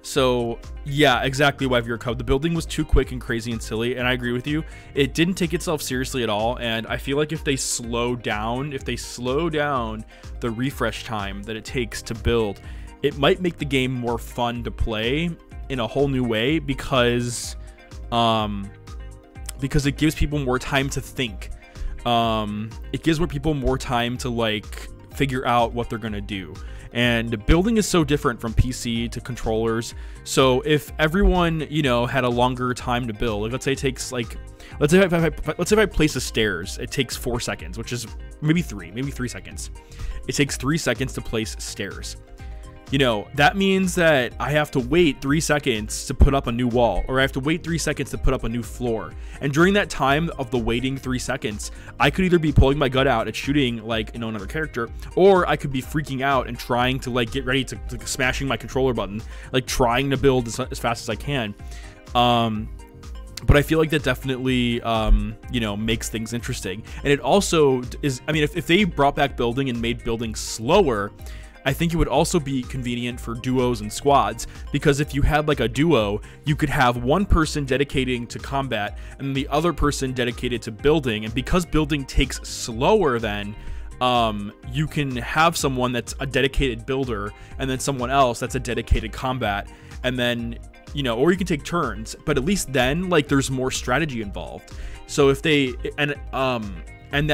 So yeah, exactly, YVR Code. The building was too quick and crazy and silly, and I agree with you. It didn't take itself seriously at all, and I feel like if they slow down the refresh time that it takes to build, it might make the game more fun to play in a whole new way, because it gives people more time to think. It gives more people more time to, like, figure out what they're gonna do. And building is so different from PC to controllers. So if everyone, you know, had a longer time to build, like, let's say it takes, like, let's say if I place the stairs, it takes 4 seconds, which is maybe 3 seconds. It takes 3 seconds to place stairs. You know, that means that I have to wait 3 seconds to put up a new wall, or I have to wait 3 seconds to put up a new floor. And during that time of the waiting 3 seconds, I could either be pulling my gut out and shooting, like, you know, another character, or I could be freaking out and trying to, like, get ready to smashing my controller button, like, trying to build as fast as I can. But I feel like that definitely, you know, makes things interesting. And it also is, I mean, if they brought back building and made building slower, I think it would also be convenient for duos and squads, because if you had like a duo, you could have one person dedicating to combat and the other person dedicated to building. And because building takes slower, then you can have someone that's a dedicated builder and then someone else that's a dedicated combat, and then, you know, or you can take turns, but at least then, like, there's more strategy involved. So if they and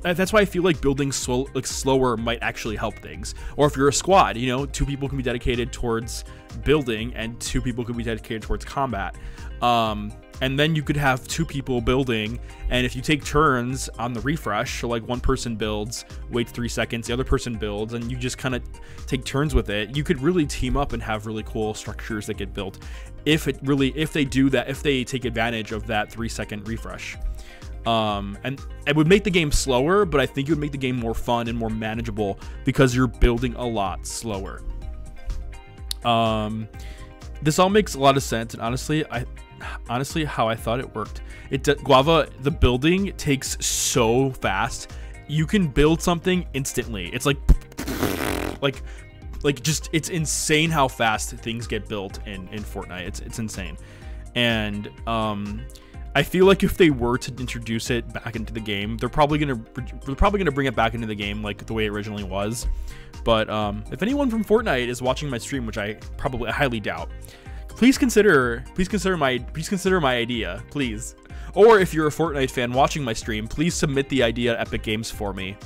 that's why I feel like building slower might actually help things. Or if you're a squad, you know, 2 people can be dedicated towards building and 2 people could be dedicated towards combat. And then you could have 2 people building, and if you take turns on the refresh, so like one person builds, waits 3 seconds, the other person builds, and you just kind of take turns with it, you could really team up and have really cool structures that get built if they do that, if they take advantage of that 3-second refresh. And it would make the game slower, but I think it would make the game more fun and more manageable because you're building a lot slower. This all makes a lot of sense, and honestly, how I thought it worked. Guava, the building takes so fast. You can build something instantly. It's like just, it's insane how fast things get built in Fortnite. It's insane. And I feel like if they were to introduce it back into the game, they're probably gonna bring it back into the game like the way it originally was. But if anyone from Fortnite is watching my stream, which I highly doubt, please consider my idea, please. Or if you're a Fortnite fan watching my stream, please submit the idea to Epic Games for me.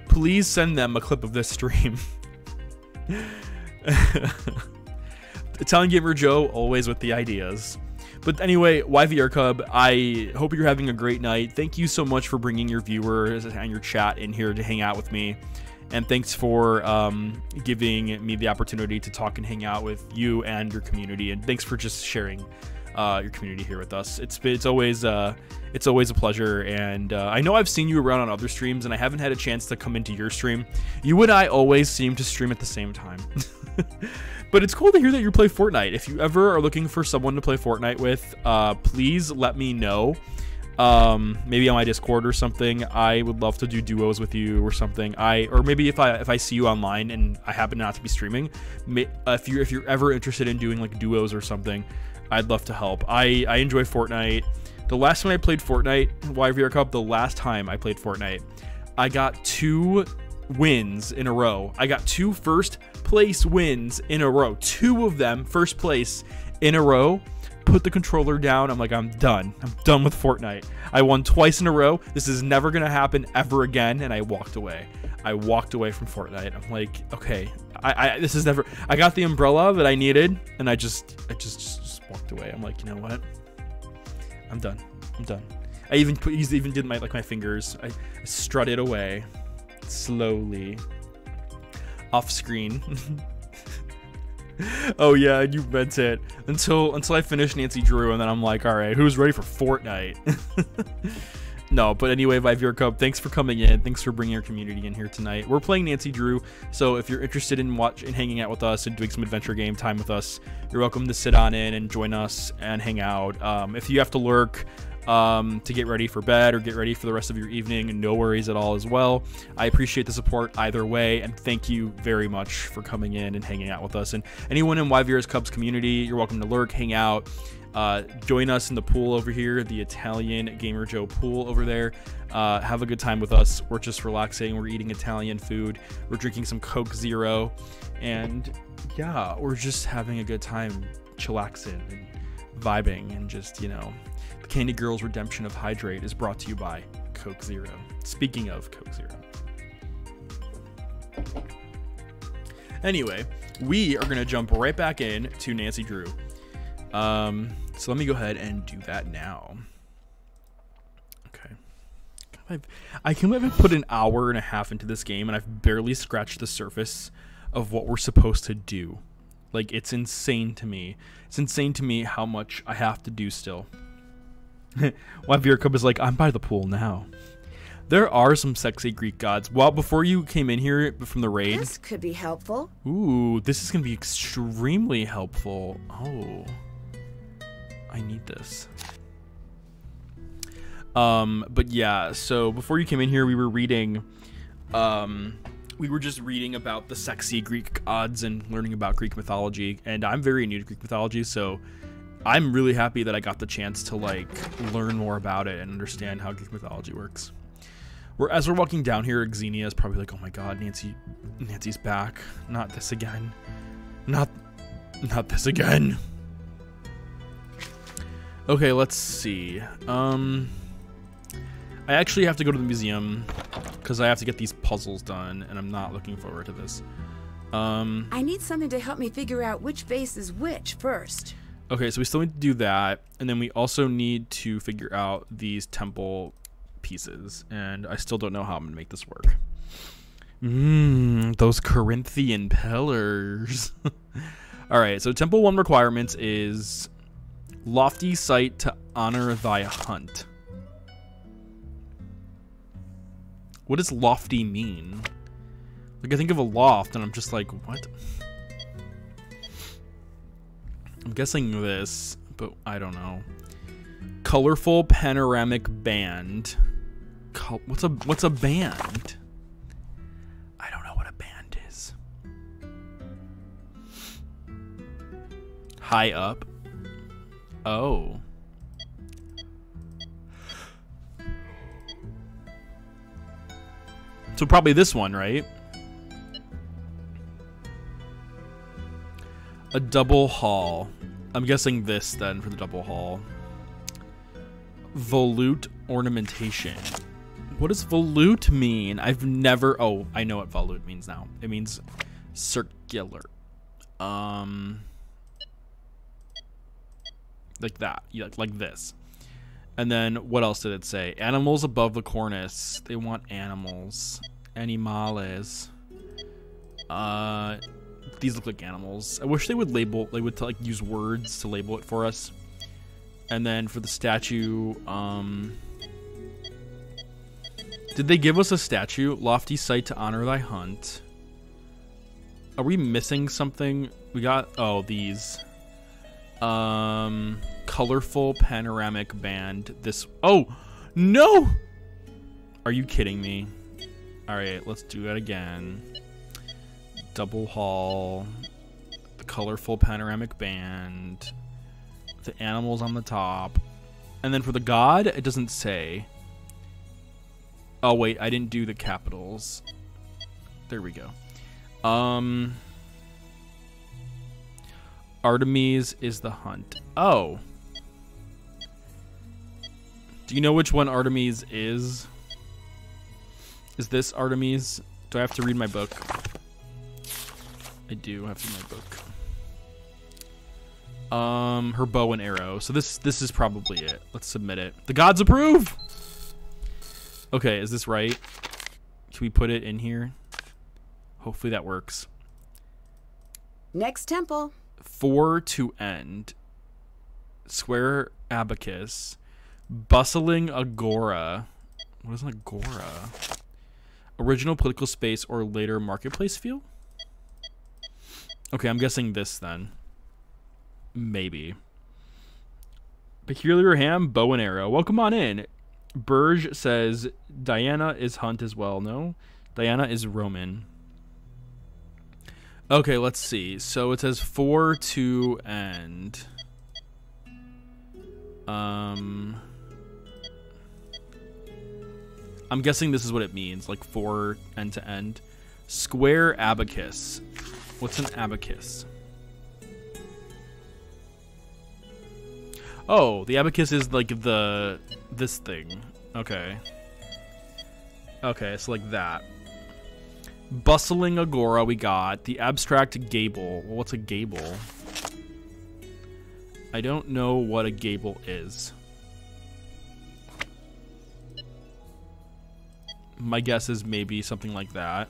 Please send them a clip of this stream. Italian Gamer Joe, always with the ideas. But anyway, YVR Cub, I hope you're having a great night. Thank you so much for bringing your viewers and your chat in here to hang out with me. And thanks for giving me the opportunity to talk and hang out with you and your community. And thanks for just sharing your community here with us. It's always a pleasure. And I know I've seen you around on other streams, and I haven't had a chance to come into your stream. You and I always seem to stream at the same time. But it's cool to hear that you play Fortnite. If you ever are looking for someone to play Fortnite with, please let me know. Maybe on my Discord or something. I would love to do duos with you or something. Or maybe if I see you online and I happen not to be streaming, if you're ever interested in doing like duos or something, I'd love to help. I enjoy Fortnite. The last time I played Fortnite, YVR Cup, the last time I played Fortnite, I got 2 wins in a row. I got 2 first place wins in a row. 2 of them first place in a row. Put the controller down. I'm like, I'm done. I'm done with Fortnite. I won twice in a row. This is never gonna happen ever again. And I walked away. I walked away from Fortnite. I'm like, okay, this is never. I got the umbrella that I needed, and I just walked away. I'm like, you know what? I'm done. I'm done. I even did my fingers. I strutted away slowly off screen. Oh yeah, you meant it. Until I finished Nancy Drew, and then I'm like, all right, who's ready for Fortnite? No, but anyway, YVR Cup, thanks for coming in. Thanks for bringing your community in here tonight. We're playing Nancy Drew, so if you're interested in hanging out with us and doing some adventure game time with us, you're welcome to sit on in and join us and hang out. If you have to lurk to get ready for bed or get ready for the rest of your evening, no worries at all as well. I appreciate the support either way, and thank you very much for coming in and hanging out with us. And anyone in YVR's Cubs community, you're welcome to lurk, hang out, join us in the pool over here, the Italian Gamer Joe pool over there. Have a good time with us. We're just relaxing. We're eating Italian food. We're drinking some Coke Zero, and yeah, we're just having a good time, chillaxing and vibing, and just, you know, Candy Girl's Redemption of Hydrate is brought to you by Coke Zero. Speaking of Coke Zero. Anyway, we are going to jump right back in to Nancy Drew. So let me go ahead and do that now. Okay. I can't believe I put an hour and a half into this game, and I've barely scratched the surface of what we're supposed to do. Like, it's insane to me. It's insane to me how much I have to do still. YVR Cub is like, I'm by the pool now. There are some sexy Greek gods. Well, before you came in here from the raid. This could be helpful. Ooh, this is going to be extremely helpful. Oh, I need this. But yeah, so before you came in here, we were reading, we were just reading about the sexy Greek gods and learning about Greek mythology. And I'm very new to Greek mythology, so I'm really happy that I got the chance to like learn more about it and understand how Greek mythology works. As we're walking down here, Xenia is probably like, "Oh my God, Nancy's back! Not this again! Not this again!" Okay, let's see. I actually have to go to the museum because I have to get these puzzles done, and I'm not looking forward to this. I need something to help me figure out which base is which first. Okay, so we still need to do that, and then we also need to figure out these temple pieces, and I still don't know how I'm gonna make this work. Those Corinthian pillars. All right, so temple 1 requirements is lofty site to honor thy hunt. What does lofty mean? Like, I think of a loft and I'm just like, what? I'm guessing this, but I don't know. Colorful panoramic band. What's a band? I don't know what a band is. High up. Oh. So probably this one, right? A double hall. I'm guessing this then for the double hall. Volute ornamentation. What does volute mean? I've never... Oh, I know what volute means now. It means circular. Like that. Yeah, like this. And then what else did it say? Animals above the cornice. They want animals. Animales. These look like animals. I wish they would label... They would like use words to label it for us. And then for the statue, did they give us a statue? Lofty sight to honor thy hunt. Are we missing something? We got... Oh, these. Colorful panoramic band. This... Oh! No! Are you kidding me? Alright, let's do that again. Double hall. The colorful panoramic band. The animals on the top. And then for the god, it doesn't say. Oh, wait, I didn't do the capitals. There we go. Artemis is the hunt. Oh. Do you know which one Artemis is? Is this Artemis? Do I have to read my book? I do have to read my book. Her bow and arrow. So this is probably it. Let's submit it. The gods approve! Okay, is this right? Can we put it in here? Hopefully that works. Next temple. 4 to end. Square abacus. Bustling agora. What is an agora? Original political space or later marketplace feel? Okay, I'm guessing this then. Maybe. Peculiar ham, bow and arrow. Welcome on in. Burge says Diana is hunt as well. No, Diana is Roman. Okay, let's see. So it says 4 to end. I'm guessing this is what it means, like 4 end to end. Square abacus. What's an abacus? Oh, the abacus is like this thing. Okay. Okay, so like that. Bustling agora we got. The abstract gable. Well, what's a gable? I don't know what a gable is. My guess is maybe something like that.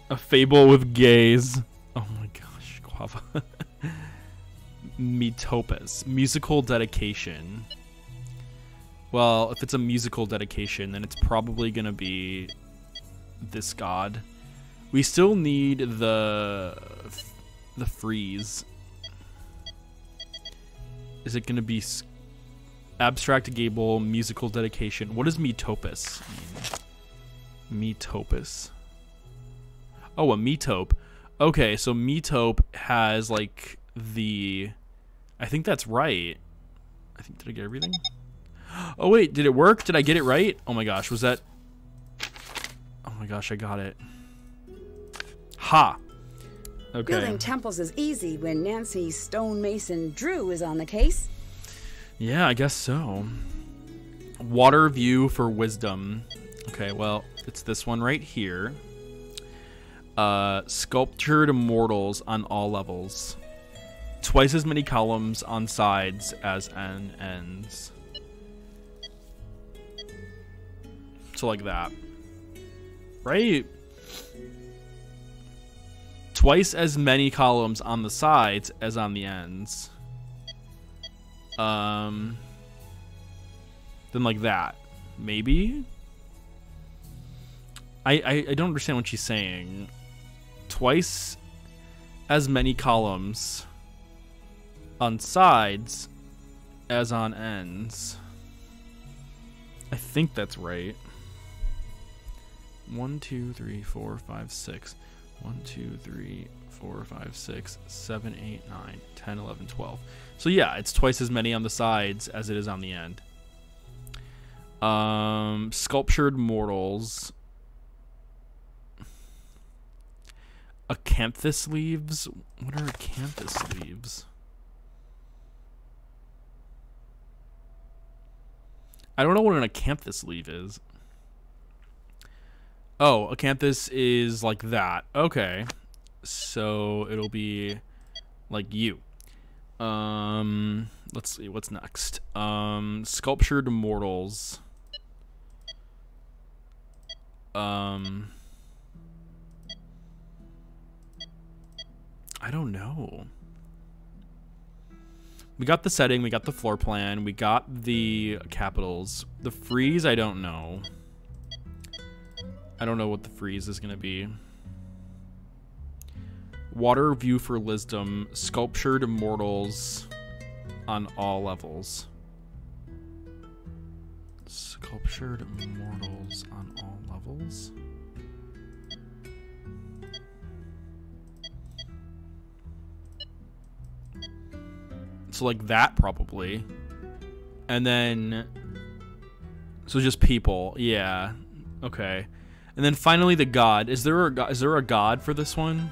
A fable with gaze. Oh my gosh, guava. Metopus. Musical dedication. Well, if it's a musical dedication, then it's probably gonna be this god. We still need the freeze. Is it gonna be abstract gable, musical dedication? What does metopus mean? Metopus. Oh, a metope. Okay, so metope has like the... I think that's right. Did I get everything? Oh wait, did it work? Did I get it right? Oh my gosh, was that... Oh my gosh, I got it. Ha! Okay. Building temples is easy when Nancy Stonemason Drew is on the case. Yeah, I guess so. Water view for wisdom. Okay, well, it's this one right here. Sculptured mortals on all levels. Twice as many columns on sides as on ends. So like that. Right? Twice as many columns on the sides as on the ends. Then like that. Maybe? I don't understand what she's saying. Twice as many columns on sides as on ends. I think that's right. 1, 2, 3, 4, 5, 6. 1, 2, 3, 4, 5, 6, 7, 8, 9, 10, 11, 12. So yeah, it's twice as many on the sides as it is on the end. Sculptured mortals. Acanthus leaves? What are acanthus leaves? I don't know what an acanthus leaf is. Oh, acanthus is like that. Okay. So it'll be like you. Let's see what's next. Sculptured mortals. I don't know. We got the setting, we got the floor plan, we got the capitals. The frieze, I don't know. I don't know what the frieze is going to be. Water view for Lisdom, sculptured immortals on all levels. Sculptured immortals on all levels? So like that probably. And then so just people. Yeah. Okay. And then finally the god. Is there a god for this one?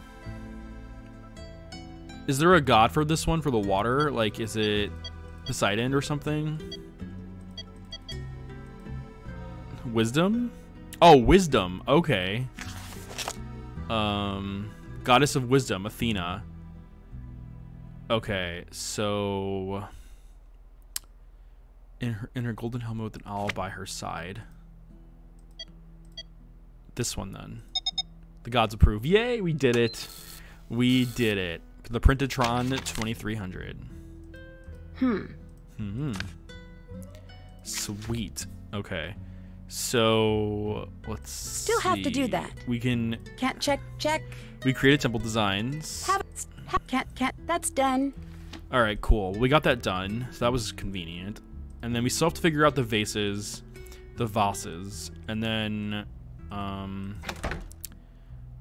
Is there a god for this one for the water? Like is it Poseidon or something? Wisdom? Oh, wisdom. Okay. Goddess of wisdom, Athena. Okay, so in her golden helmet with an owl by her side. This one then. The gods approve. Yay, we did it. We did it. The Printatron 2300. Sweet. Okay. So let's Still see. have to do that. We can Can't check. we created temple designs. Can't. That's done. All right, cool. We got that done. So that was convenient. And then we still have to figure out the vases, the vases, and then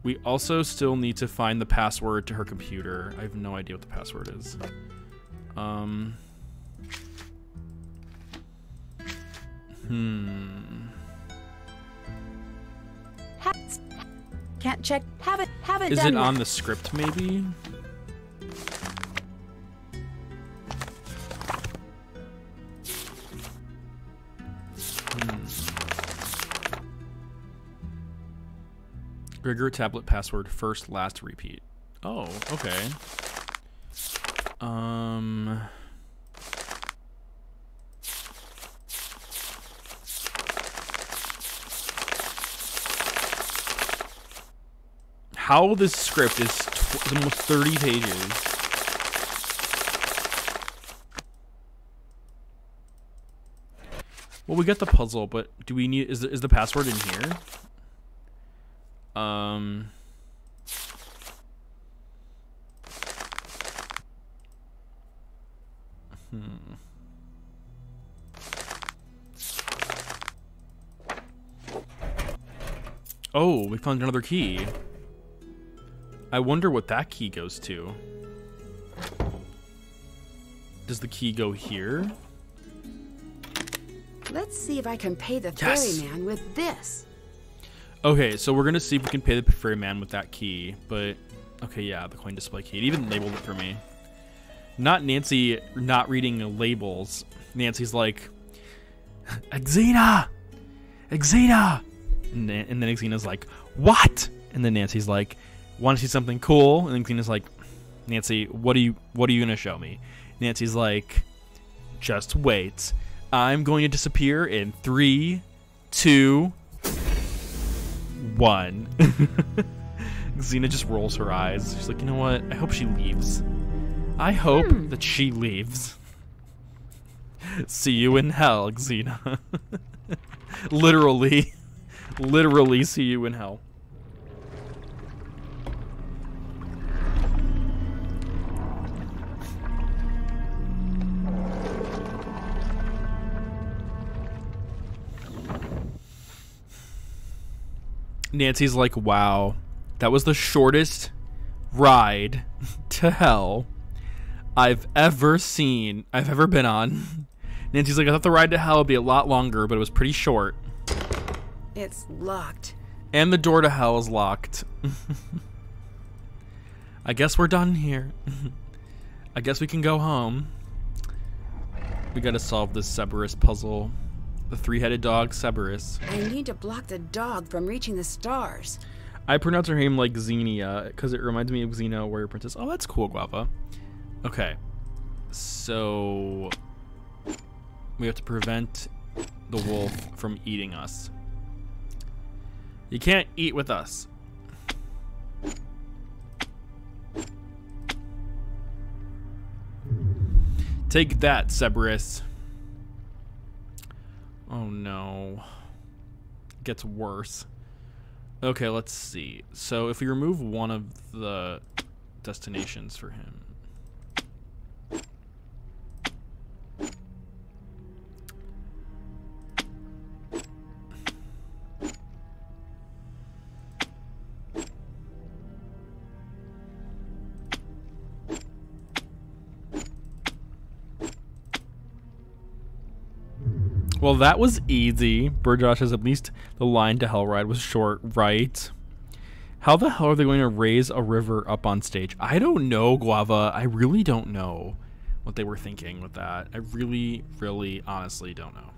we also still need to find the password to her computer. I have no idea what the password is. Can't check. Haven't Is done it on that. the script maybe? Trigger tablet password first last repeat. Oh, okay. How this script is almost 30 pages. Well, we got the puzzle, but do we need is the password in here? Oh, we found another key. I wonder what that key goes to. Does the key go here? Let's see if I can pay the Yes. ferryman with this. Okay, so we're gonna see if we can pay the ferryman with that key, but okay, yeah, the coin display key. It even labeled it for me. Not Nancy not reading labels. Nancy's like, Xena! Xena! And then Xena's like, what? And then Nancy's like, want to see something cool? And then Xena's like, Nancy, what are you gonna show me? Nancy's like, just wait. I'm going to disappear in 3, 2, 1. Xena just rolls her eyes. She's like, you know what? I hope she leaves. I hope that she leaves. See you in hell, Xena. Literally see you in hell. Nancy's like, wow, that was the shortest ride to hell I've ever been on. Nancy's like, I thought the ride to hell would be a lot longer, but it was pretty short. It's locked. And the door to hell is locked. I guess we're done here. I guess we can go home. We gotta solve this Cerberus puzzle. The three-headed dog, Cerberus. I need to block the dog from reaching the stars. I pronounce her name like Xenia because it reminds me of Xena, Warrior Princess. Oh, that's cool, Guava. Okay. So we have to prevent the wolf from eating us. You can't eat with us. Take that, Cerberus. Oh no. It gets worse. Okay, let's see. So if we remove one of the destinations for him. Well, that was easy. Burjosh says at least the line to hell ride was short, right? How the hell are they going to raise a river up on stage? I don't know, Guava. I really don't know what they were thinking with that. I really, really, honestly don't know.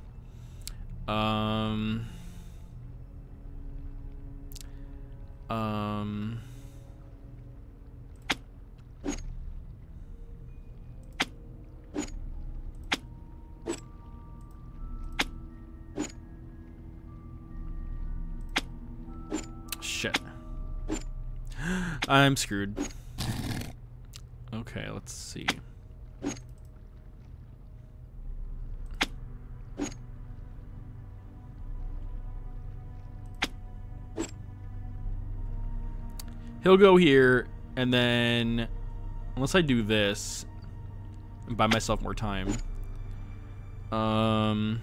Shit. I'm screwed. Okay, let's see. He'll go here, and then unless I do this and buy myself more time. And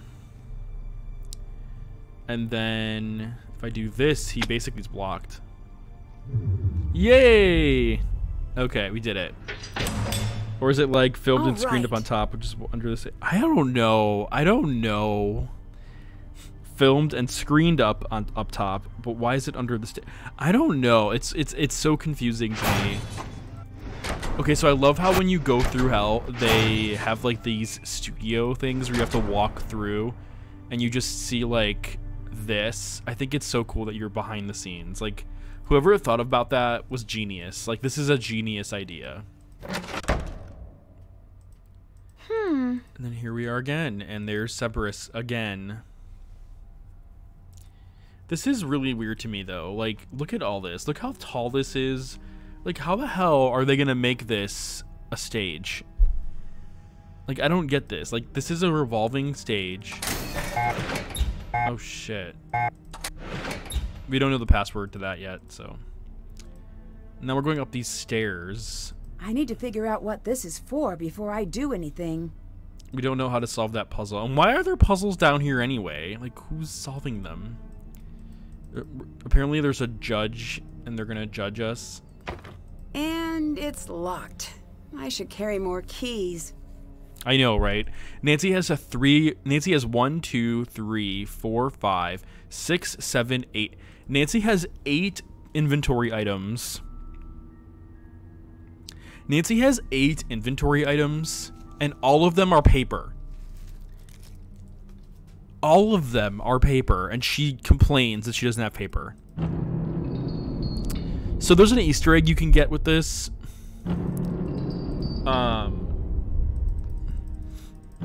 then if I do this, he basically is blocked. Yay! Okay, we did it. Or is it like filmed and screened up on top, which is under this? I don't know. I don't know. Filmed and screened up on up top, but why is it under the I don't know. It's so confusing to me. Okay, so I love how when you go through hell, they have like these studio things where you have to walk through, and you just see like this. I think it's so cool that you're behind the scenes. Like, whoever thought about that was genius. Like, this is a genius idea. And then here we are again, and there's Cerberus again. This is really weird to me, though. Like, look at all this. Look how tall this is. Like, how the hell are they gonna make this a stage? Like, I don't get this. Like, this is a revolving stage. Oh, shit. We don't know the password to that yet, so. Now we're going up these stairs. I need to figure out what this is for before I do anything. We don't know how to solve that puzzle. And why are there puzzles down here anyway? Like, who's solving them? Apparently there's a judge, and they're gonna judge us. And it's locked. I should carry more keys. I know, right? Nancy has 1, 2, 3, 4, 5, 6, 7, 8. Nancy has 8 inventory items. Nancy has 8 inventory items, and all of them are paper. All of them are paper, and she complains that she doesn't have paper. So there's an Easter egg you can get with this.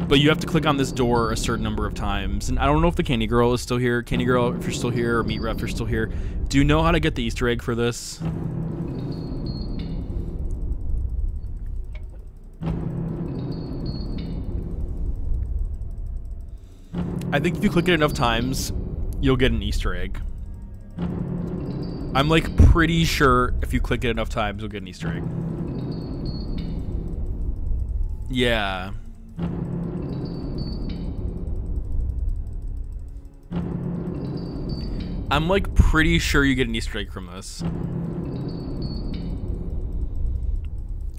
But you have to click on this door a certain number of times. And I don't know if the Candy Girl is still here. Candy Girl, if you're still here, or Meat Ref, if you're still here. Do you know how to get the Easter egg for this? I think if you click it enough times, you'll get an Easter egg. I'm like pretty sure if you click it enough times, you'll get an Easter egg. Yeah. I'm like pretty sure you get an Easter egg from this.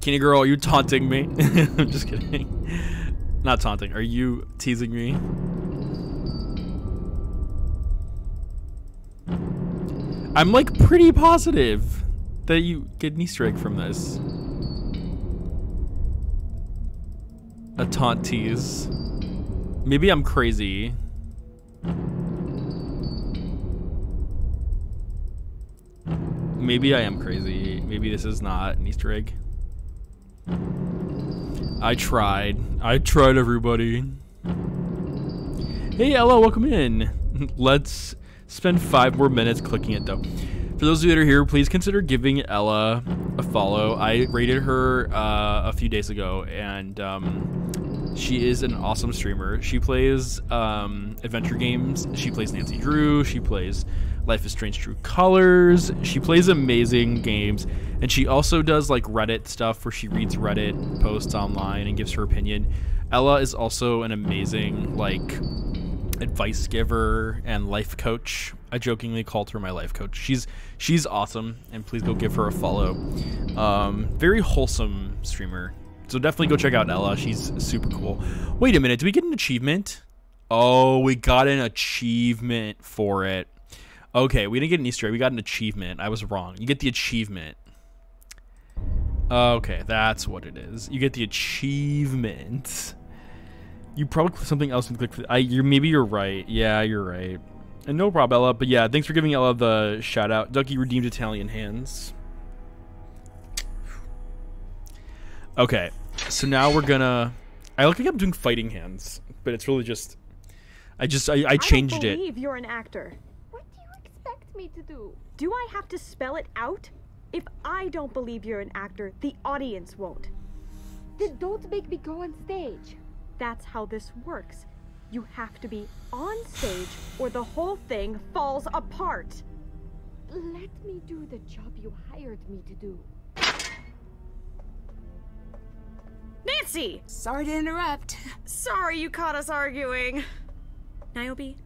Kenny girl, are you taunting me? I'm just kidding. Not taunting. Are you teasing me? I'm like pretty positive that you get an Easter egg from this. A taunt tease. Maybe I'm crazy. Maybe I am crazy. Maybe this is not an Easter egg. I tried. I tried, everybody. Hey, Ella, welcome in. Let's spend 5 more minutes clicking it, though. For those of you that are here, please consider giving Ella a follow. I rated her a few days ago, and she is an awesome streamer. She plays adventure games. She plays Nancy Drew. She plays Life is Strange True Colors. She plays amazing games, and she also does like Reddit stuff where she reads Reddit posts online and gives her opinion. Ella is also an amazing like advice giver and life coach. I jokingly called her my life coach. She's awesome, and please go give her a follow. Very wholesome streamer. So definitely go check out Ella. She's super cool. Wait a minute, did we get an achievement? Oh, we got an achievement for it. Okay, we didn't get an Easter egg. We got an achievement. I was wrong. You get the achievement. Okay, that's what it is. You get the achievement. You probably click something else and click. Maybe you're right. Yeah, you're right. And no problem, Ella. But yeah, thanks for giving Ella the shout out. Ducky redeemed Italian hands. Okay, so now we're gonna. I look like I'm doing fighting hands, but it's really just. I changed it. I don't believe you're an actor. What do you expect me to do? Do I have to spell it out? If I don't believe you're an actor, the audience won't. Then don't make me go on stage. That's how this works. You have to be on stage or the whole thing falls apart. Let me do the job you hired me to do. Nancy! Sorry to interrupt. Sorry you caught us arguing. Niobe,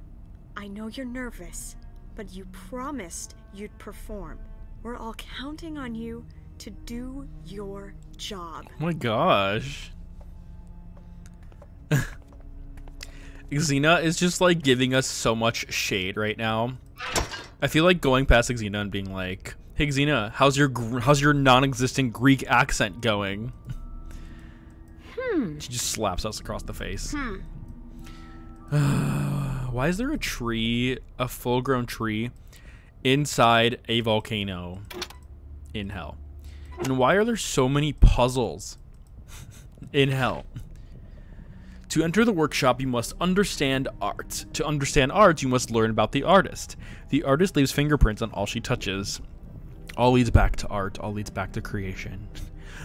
I know you're nervous, but you promised you'd perform. We're all counting on you to do your job. Oh my gosh. Xena is just like giving us so much shade right now. I feel like going past Xena and being like, "Hey Xena, how's your non-existent Greek accent going?" She just slaps us across the face. Why is there a tree, a full-grown tree, inside a volcano in hell? And why are there so many puzzles in hell? To enter the workshop, you must understand art. To understand art, you must learn about the artist. The artist leaves fingerprints on all she touches. All leads back to art. All leads back to creation.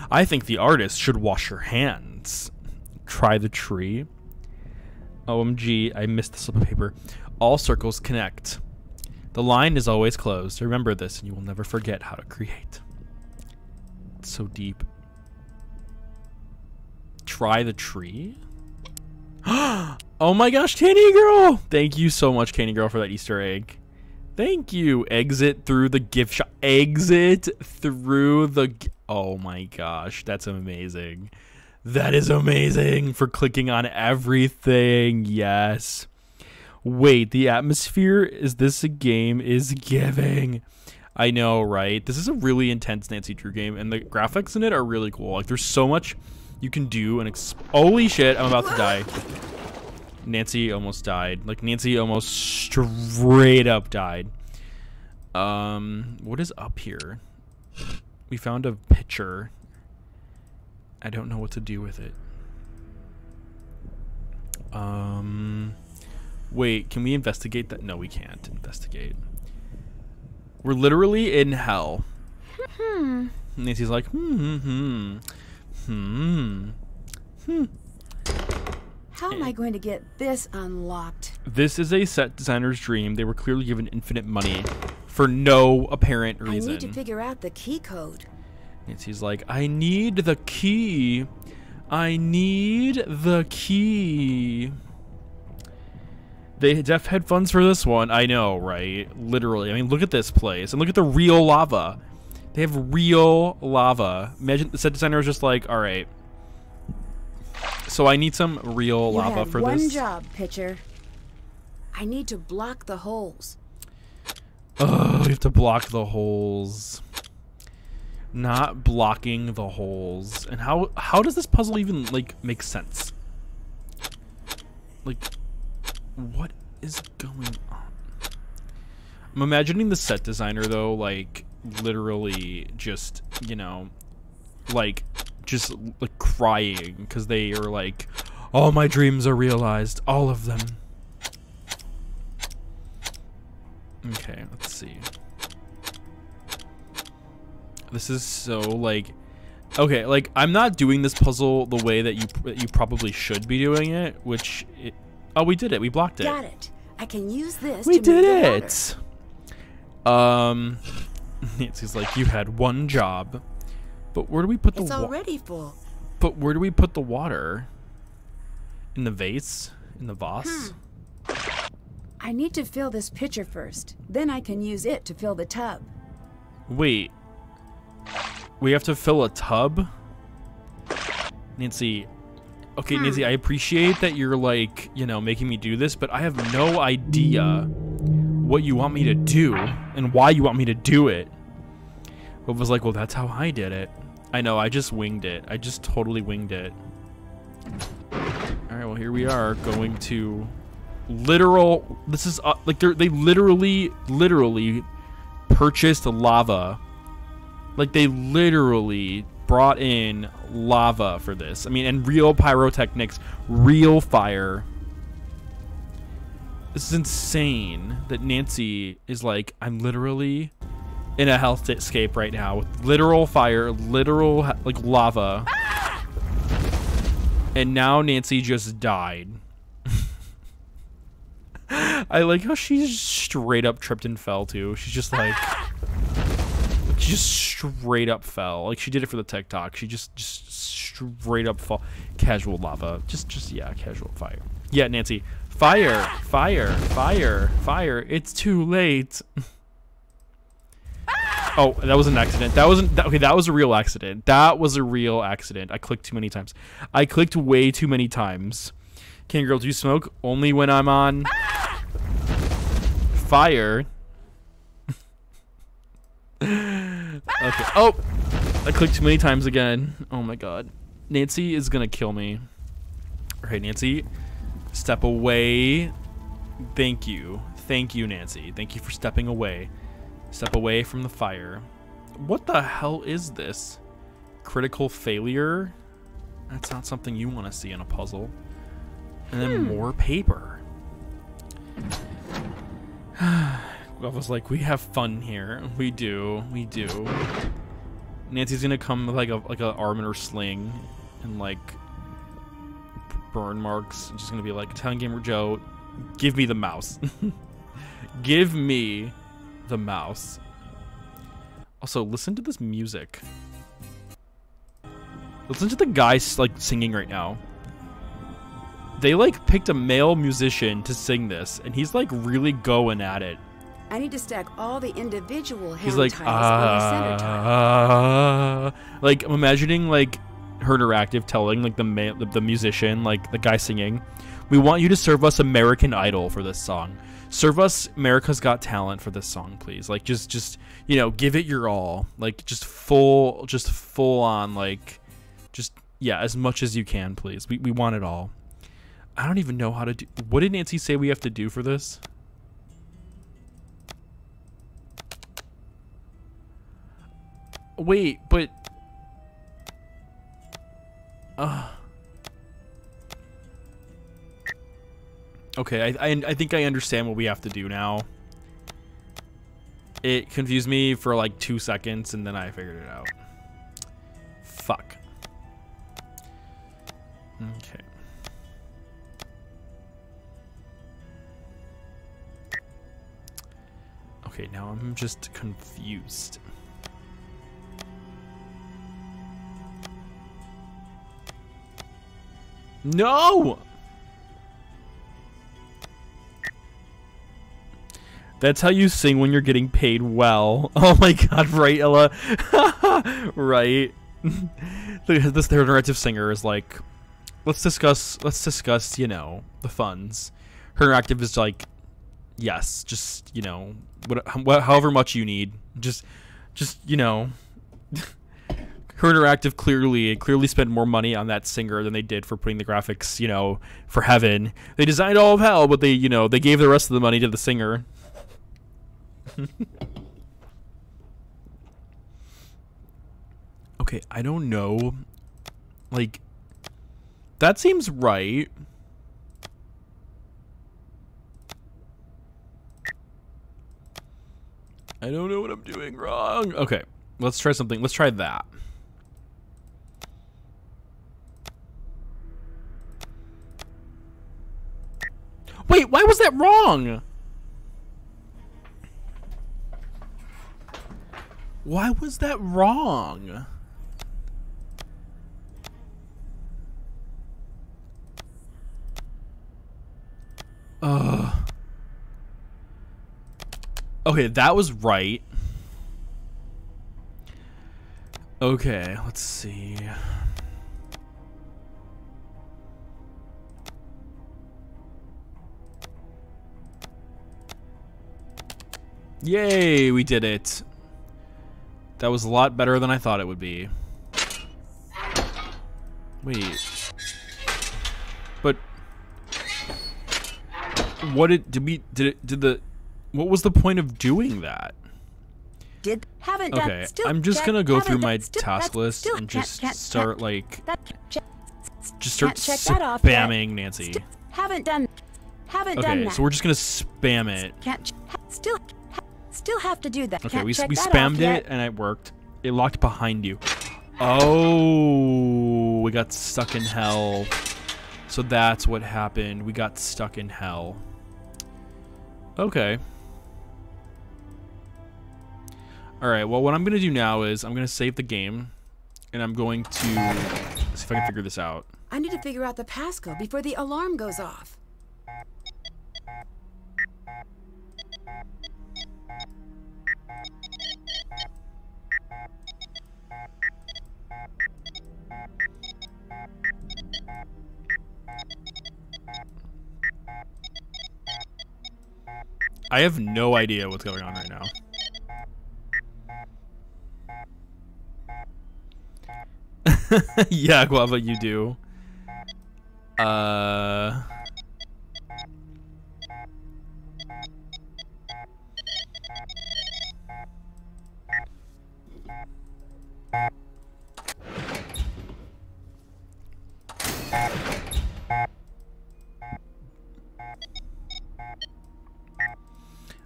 I think the artist should wash her hands. Try the tree. OMG, I missed the slip of paper. All circles connect. The line is always closed. Remember this, and you will never forget how to create. It's so deep. Try the tree? Oh my gosh, Candy Girl! Thank you so much, Candy Girl, for that Easter egg. Thank you. Exit through the gift shop. Exit through the... Oh my gosh, that's amazing. That is amazing for clicking on everything. Yes. Wait, the atmosphere is this a game is giving. I know, right? This is a really intense Nancy Drew game, and the graphics in it are really cool. Like, there's so much you can do, and holy shit, I'm about to die. Nancy almost died. Like, Nancy almost straight up died. What is up here? We found a picture. I don't know what to do with it. Wait, can we investigate that? No, we can't investigate. We're literally in hell. Nancy's like, How am I going to get this unlocked? This is a set designer's dream. They were clearly given infinite money for no apparent reason. I need to figure out the key code. Nancy's like, I need the key. I need the key. They def had funds for this one. I know, right? Literally. I mean, look at this place. And look at the real lava. They have real lava. Imagine the set designer was just like, all right. So I need some real lava for this. One job, pitcher. I need to block the holes. Oh, we have to block the holes. Not blocking the holes. And how does this puzzle even, like, make sense? Like, what is going on? I'm imagining the set designer, though, like, literally just, you know, like, just, like, crying because they are like, all my dreams are realized. All of them. Okay, let's see. This is so, like, okay, like, I'm not doing this puzzle the way that you probably should be doing it, which oh, we did it. We blocked it. Got it. I can use this We to did make it. Nancy's like, you had one job. But where do we put the water? It's already full. But where do we put the water? In the vase? In the vase? I need to fill this pitcher first. Then I can use it to fill the tub. Wait. We have to fill a tub? Nancy. Okay, Nancy, I appreciate that you're, like, you know, making me do this, but I have no idea what you want me to do and why you want me to do it. But was like, well, that's how I did it. I know, I just winged it. I just totally winged it. Alright, well, here we are going to literal... This is, like, they literally purchased lava. Like, they literally brought in lava for this. I mean, and real pyrotechnics, real fire. This is insane that Nancy is like, I'm literally in a hellscape right now with literal fire, literal, like, lava. And now Nancy just died. I like how she's straight up tripped and fell too. She's just like... She just straight up fell. Like, she did it for the TikTok. She just straight up fall. Casual lava. Just yeah, casual fire. Yeah, Nancy. Fire, fire, fire, fire. It's too late. Oh, that was an accident. That wasn't... Okay, that was a real accident. That was a real accident. I clicked too many times. I clicked way too many times. Can girl, do you smoke? Only when I'm on... Fire. Okay. Oh! I clicked too many times again. Oh my god. Nancy is gonna kill me. Alright, Nancy. Step away. Thank you. Thank you, Nancy. Thank you for stepping away. Step away from the fire. What the hell is this? Critical failure? That's not something you want to see in a puzzle. And then more paper. I was like, we have fun here. We do. We do. Nancy's gonna come with like a arm in her sling and like burn marks. And just gonna be like, Italian Gamer Joe, give me the mouse. Give me the mouse. Also, listen to this music. Listen to the guys like singing right now. They like picked a male musician to sing this, and he's like really going at it. I need to stack all the individual hand He's like, tiles on the center tile. Like, I'm imagining like her interactive telling like the musician, like the guy singing, we want you to serve us American Idol for this song. Serve us America's Got Talent for this song, please. Like, just you know, give it your all. Like, just full on, like, just yeah, as much as you can, please. We want it all. I don't even know how to do. What did Nancy say we have to do for this? Wait, but okay, I think I understand what we have to do now. It confused me for like 2 seconds and then I figured it out. Fuck. Okay. Okay, now I'm just confused. No! That's how you sing when you're getting paid well. Oh my god, right, Ella? Right. This third narrative singer is like, let's discuss, you know, the funds. Her interactive is like, yes, just, you know, however much you need. Just, you know. Her interactive clearly spent more money on that singer than they did for putting the graphics, you know, for Heaven. They designed all of Hell, but they, you know, they gave the rest of the money to the singer. Okay, I don't know. Like, that seems right. I don't know what I'm doing wrong. Okay, let's try something. Let's try that. Wait, why was that wrong? Why was that wrong? Okay, that was right. Okay, let's see. Yay, we did it. That was a lot better than I thought it would be. Wait. But what what was the point of doing that? Okay, I'm just gonna go through my task list and just start like spamming Nancy. Haven't done Okay, that. so we're just gonna spam it. Still have to do that. Okay, we spammed it and it worked. It locked behind you. Oh, we got stuck in hell. So that's what happened. We got stuck in hell. Okay. Alright, well, what I'm going to do now is I'm going to save the game. And I'm going to see if I can figure this out. I need to figure out the passcode before the alarm goes off. I have no idea what's going on right now. Yeah, Guava, you do.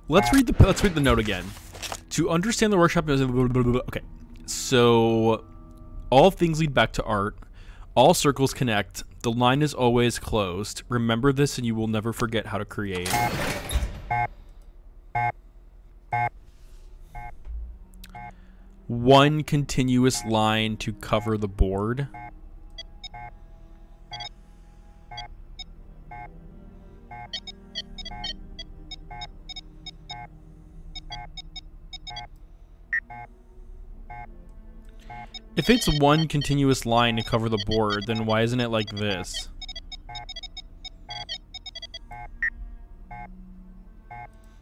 Let's read the note again. To understand the workshop is okay. So all things lead back to art. All circles connect. The line is always closed. Remember this and you will never forget how to create. One continuous line to cover the board. If it's one continuous line to cover the board, then why isn't it like this?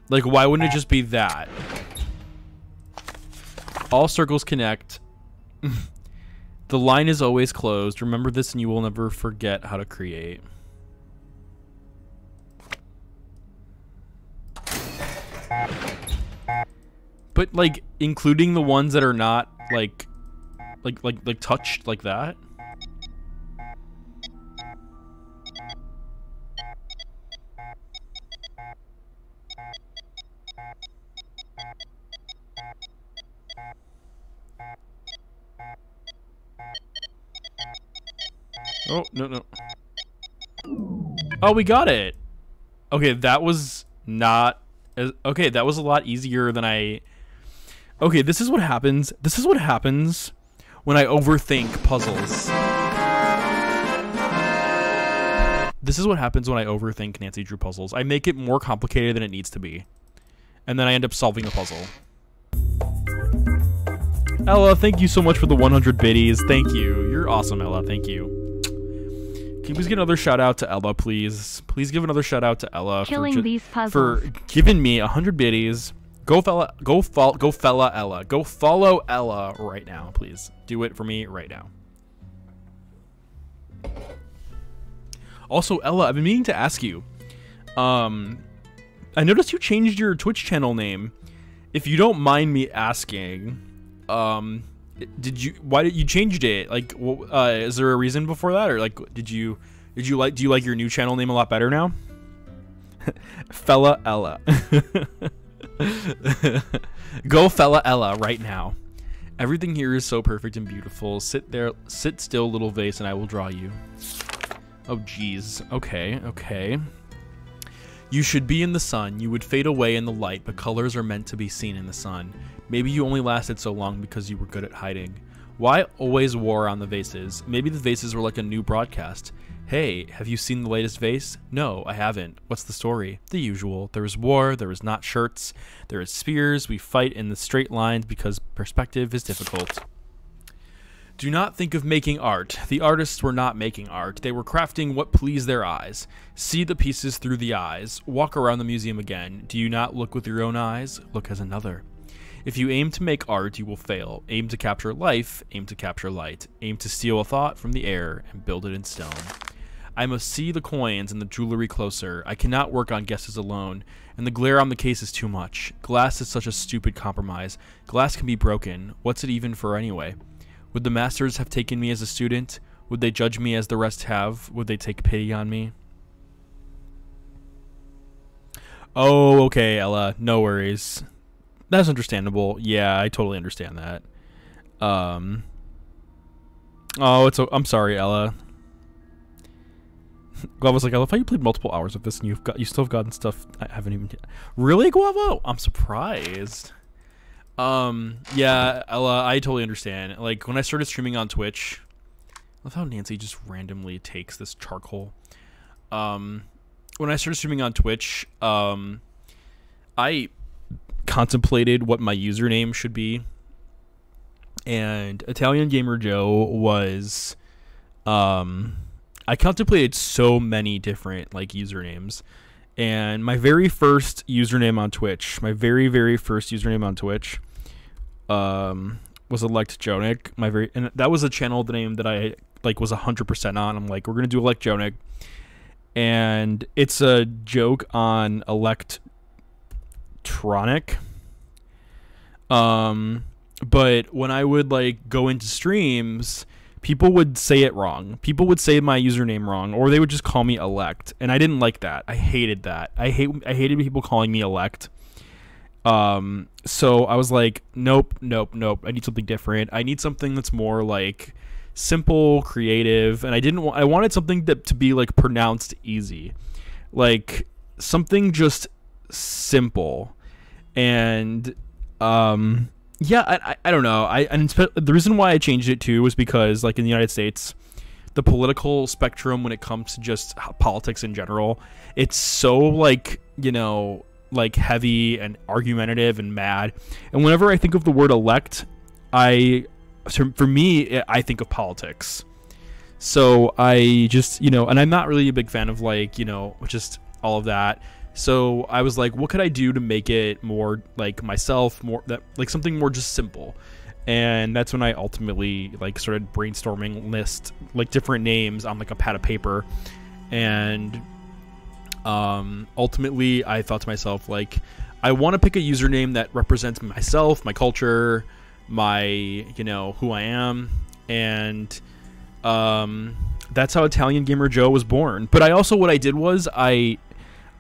Like, why wouldn't it just be that? All circles connect. The line is always closed. Remember this and you will never forget how to create. But, like, including the ones that are not, like touched like that. Oh, no. Oh, we got it. Okay, that was not okay, that was a lot easier than I. Okay, this is what happens. This is what happens when I overthink puzzles. This is what happens when I overthink Nancy Drew puzzles. I make it more complicated than it needs to be. and then I end up solving the puzzle. Ella, thank you so much for the 100 biddies. Thank you. You're awesome, Ella. Thank you. Can you please give another shout out to Ella, please? Please give another shout out to Ella for giving me 100 biddies. Go fella Ella. Go follow Ella right now, please. Do it for me right now. Also, Ella, I've been meaning to ask you. I noticed you changed your Twitch channel name. If you don't mind me asking, why did you changed it? Like, is there a reason before that, or like, do you like your new channel name a lot better now? Fella Ella. Go Fella Ella right now. Everything here is so perfect and beautiful. Sit still, little vase, and I will draw you. Oh, jeez. Okay. You should be in the sun. You would fade away in the light, but colors are meant to be seen in the sun. Maybe you only lasted so long because you were good at hiding. Why always war on the vases? Maybe the vases were like a new broadcast. Hey, have you seen the latest vase? No, I haven't. What's the story? The usual. There is war, there is not shirts, there is spears, we fight in the straight lines because perspective is difficult. Do not think of making art. The artists were not making art. They were crafting what pleased their eyes. See the pieces through the eyes. Walk around the museum again. Do you not look with your own eyes? Look as another. If you aim to make art, you will fail. Aim to capture life. Aim to capture light. Aim to steal a thought from the air and build it in stone. I must see the coins and the jewelry closer. I cannot work on guesses alone, and the glare on the case is too much. Glass is such a stupid compromise. Glass can be broken. What's it even for anyway? Would the masters have taken me as a student? Would they judge me as the rest have? Would they take pity on me? Oh, okay, Ella. No worries. That's understandable. Yeah, I totally understand that. I'm sorry, Ella. Guavo was like, I love how you played multiple hours of this and you still have gotten stuff I haven't even... Really, Guavo? I'm surprised. Yeah, Ella, I totally understand. Like, when I started streaming on Twitch... I love how Nancy just randomly takes this charcoal. When I started streaming on Twitch, I contemplated what my username should be. And Italian Gamer Joe was... I contemplated so many different like usernames, and my very first username on Twitch, was Elect Jonic. And that was a channel name that I like was 100% on. I'm like, we're gonna do Elect Jonic, and it's a joke on Electronic. But when I would like go into streams, people would say it wrong. People would say my username wrong, or they would just call me Elect, and I didn't like that. I hated that. I hated people calling me Elect. So I was like, nope. I need something different. I need something that's more like simple, creative, and I wanted something to be like pronounced easy, like something just simple, and yeah, I don't know. The reason why I changed it too was because, like, in the United States, the political spectrum when it comes to just politics in general, it's so like, you know, like heavy and argumentative and mad. And whenever I think of the word elect, for me, I think of politics. So I just, you know, and I'm not really a big fan of like, you know, just all of that. So I was like, what could I do to make it more like myself, more that like something more just simple? And that's when I ultimately like started brainstorming like different names on like a pad of paper. And ultimately I thought to myself, like, I want to pick a username that represents myself, my culture, my, you know, who I am. And that's how Italian Gamer Joe was born. But what I did was I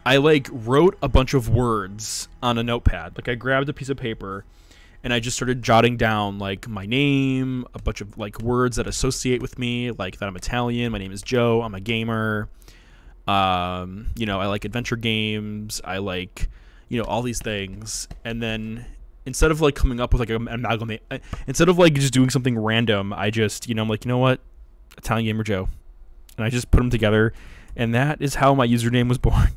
like wrote a bunch of words on a notepad. Like I grabbed a piece of paper and I just started jotting down like my name, a bunch of like words that associate with me, like that I'm Italian, my name is Joe, I'm a gamer. You know, I like adventure games, I like, you know, all these things. And then instead of like coming up with like an amalgamate, instead of like just doing something random, I just, you know, I'm like, you know what? Italian Gamer Joe. And I just put them together, and that is how my username was born.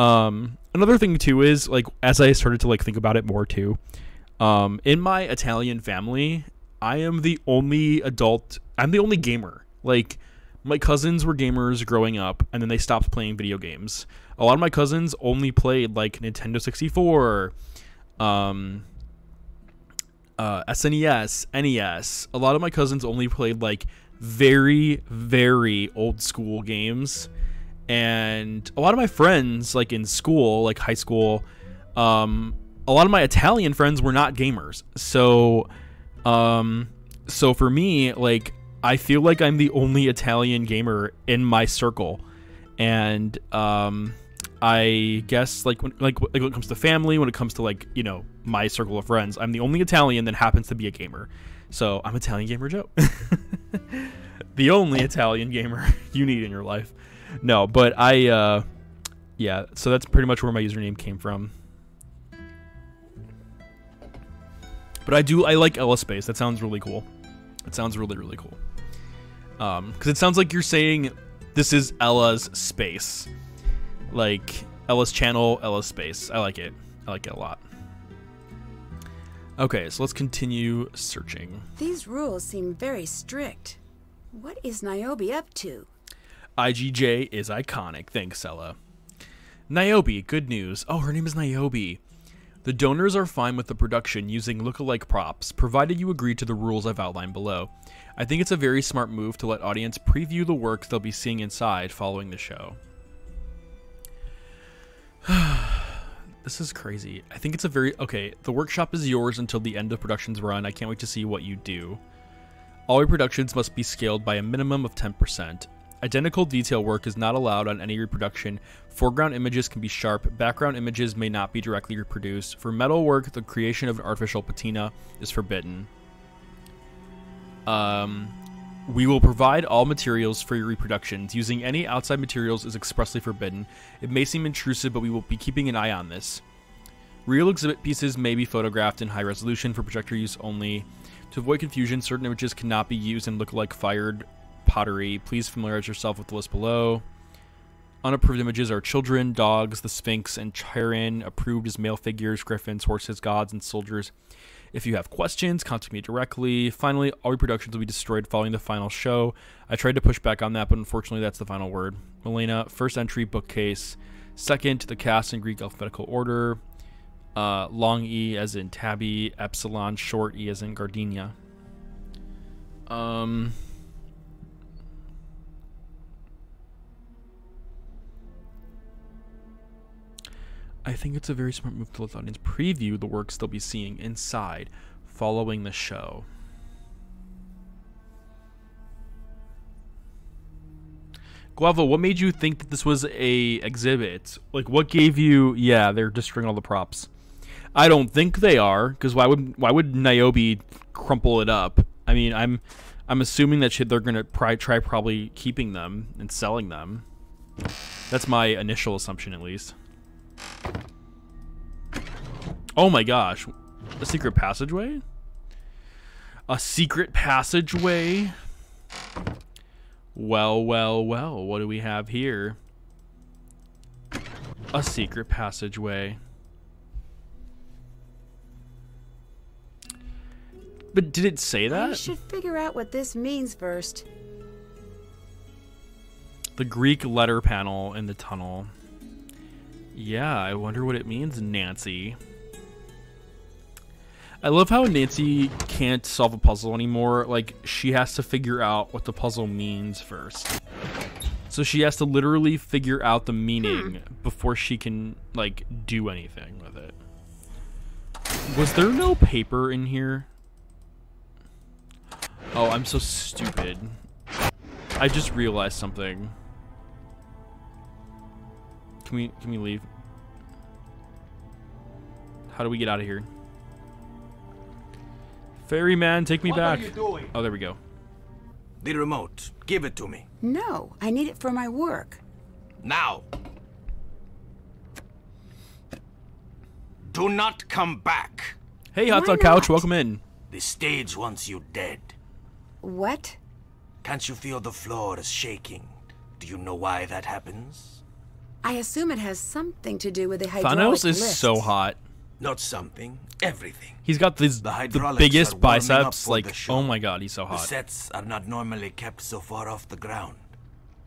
Another thing too is, like, as I started to like think about it more too, in my Italian family, I am the only adult. I'm the only gamer. Like, my cousins were gamers growing up, and then they stopped playing video games. A lot of my cousins only played like Nintendo 64, SNES, NES. A lot of my cousins only played like very, very old school games. And a lot of my friends, like in school, like high school, a lot of my Italian friends were not gamers. So for me, like, I feel like I'm the only Italian gamer in my circle. And I guess like when it comes to family, when it comes to, like, you know, my circle of friends, I'm the only Italian that happens to be a gamer. So I'm Italian Gamer Joe. The only Italian gamer you need in your life. No, but yeah, so that's pretty much where my username came from. But I like Ella Space. That sounds really cool. It sounds really, really cool. Because it sounds like you're saying this is Ella's space. Like, Ella's channel, Ella's space. I like it. I like it a lot. Okay, so let's continue searching. These rules seem very strict. What is Niobe up to? IGJ is iconic. Thanks, Ella. Niobe, good news. Oh, her name is Niobe. The donors are fine with the production using look-alike props, provided you agree to the rules I've outlined below. I think it's a very smart move to let audience preview the work they'll be seeing inside following the show. This is crazy. I think it's a very... Okay, the workshop is yours until the end of production's run. I can't wait to see what you do. All reproductions must be scaled by a minimum of 10%. Identical detail work is not allowed on any reproduction. Foreground images can be sharp. Background images may not be directly reproduced. For metal work, the creation of an artificial patina is forbidden. We will provide all materials for your reproductions. Using any outside materials is expressly forbidden. It may seem intrusive, but we will be keeping an eye on this. Real exhibit pieces may be photographed in high resolution for projector use only. To avoid confusion, certain images cannot be used in look-alike fired pottery. Please familiarize yourself with the list below. Unapproved images are children, dogs, the Sphinx, and Chiron. Approved is male figures, griffins, horses, gods, and soldiers. If you have questions, contact me directly. Finally, all reproductions will be destroyed following the final show. I tried to push back on that, but unfortunately that's the final word. Milena, first entry, bookcase. Second, the cast in Greek alphabetical order. Long E as in tabby. Epsilon, short E as in gardenia. I think it's a very smart move to let the audience preview the works they'll be seeing inside following the show. Guava, what made you think that this was a exhibit? Like, what gave you... Yeah, they're destroying all the props. I don't think they are, because why would Niobe crumple it up? I mean, I'm assuming that they're gonna try probably keeping them and selling them. That's my initial assumption, at least. Oh my gosh. A secret passageway? A secret passageway? Well, well, well. What do we have here? A secret passageway. But did it say that? I should figure out what this means first. The Greek letter panel in the tunnel. Yeah, I wonder what it means, Nancy. I love how Nancy can't solve a puzzle anymore. Like, she has to figure out what the puzzle means first. So she has to literally figure out the meaning before she can, like, do anything with it. Was there no paper in here? Oh, I'm so stupid. I just realized something. Can we leave? How do we get out of here? Ferryman, take me back. What are you doing? Oh, there we go. The remote. Give it to me. No, I need it for my work. Now. Do not come back. Hey, Hot Why Dog Couch, not? welcome in. The stage wants you dead. What? Can't you feel the floor is shaking? Do you know why that happens? I assume it has something to do with the hydraulic Thanos is lifts. so hot. Not something, everything. He's got the hydraulics biggest are warming up biceps. for the Like, show. oh my god, he's so The hot. sets are not normally kept so far off the ground.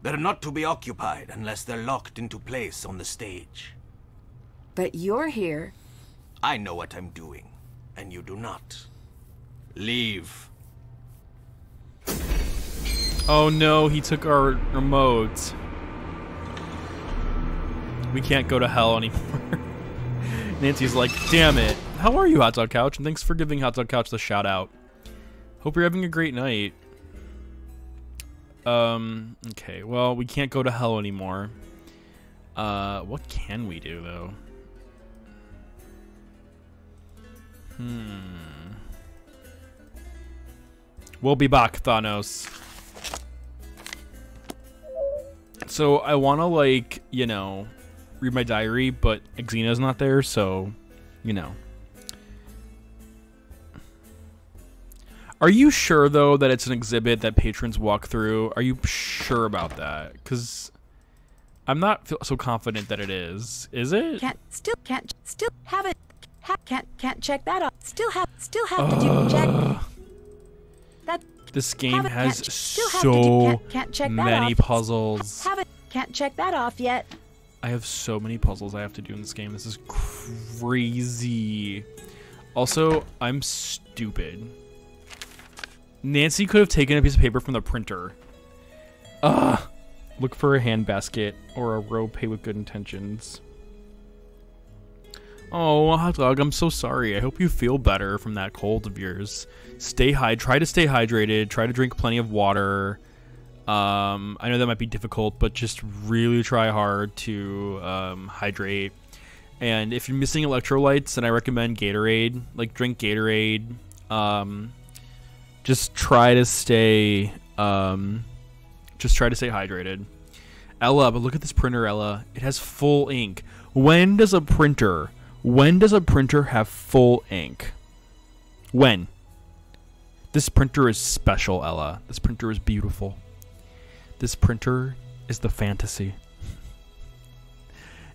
They're not to be occupied unless they're locked into place on the stage. But you're here. I know what I'm doing, and you do not. Leave. Oh no, he took our remote. We can't go to hell anymore. Nancy's like, damn it. How are you, Hot Dog Couch? And thanks for giving Hot Dog Couch the shout out. Hope you're having a great night. Okay, well, we can't go to hell anymore. What can we do, though? We'll be back, Thanos. So, I want to, like, you know, read my diary, but Xena's not there, so, you know. Are you sure, though, that it's an exhibit that patrons walk through? Are you sure about that? Because I'm not so confident that it is. Is it? Still have it. Can't check that off. Still have to do check. That This game has still have so can't check that many off. puzzles. Can't check that off yet. I have so many puzzles I have to do in this game. This is crazy. Also, I'm stupid. Nancy could have taken a piece of paper from the printer. Look for a handbasket or a row paid with good intentions. Oh, Hot Dog, I'm so sorry. I hope you feel better from that cold of yours. Try to stay hydrated. Try to drink plenty of water. I know that might be difficult, but just really try hard to hydrate. And if you're missing electrolytes, then I recommend Gatorade. Like, drink Gatorade. Just try to stay hydrated. Ella, but look at this printer, Ella. It has full ink. When does a printer have full ink? When? This printer is special, Ella. This printer is beautiful. This printer is the fantasy.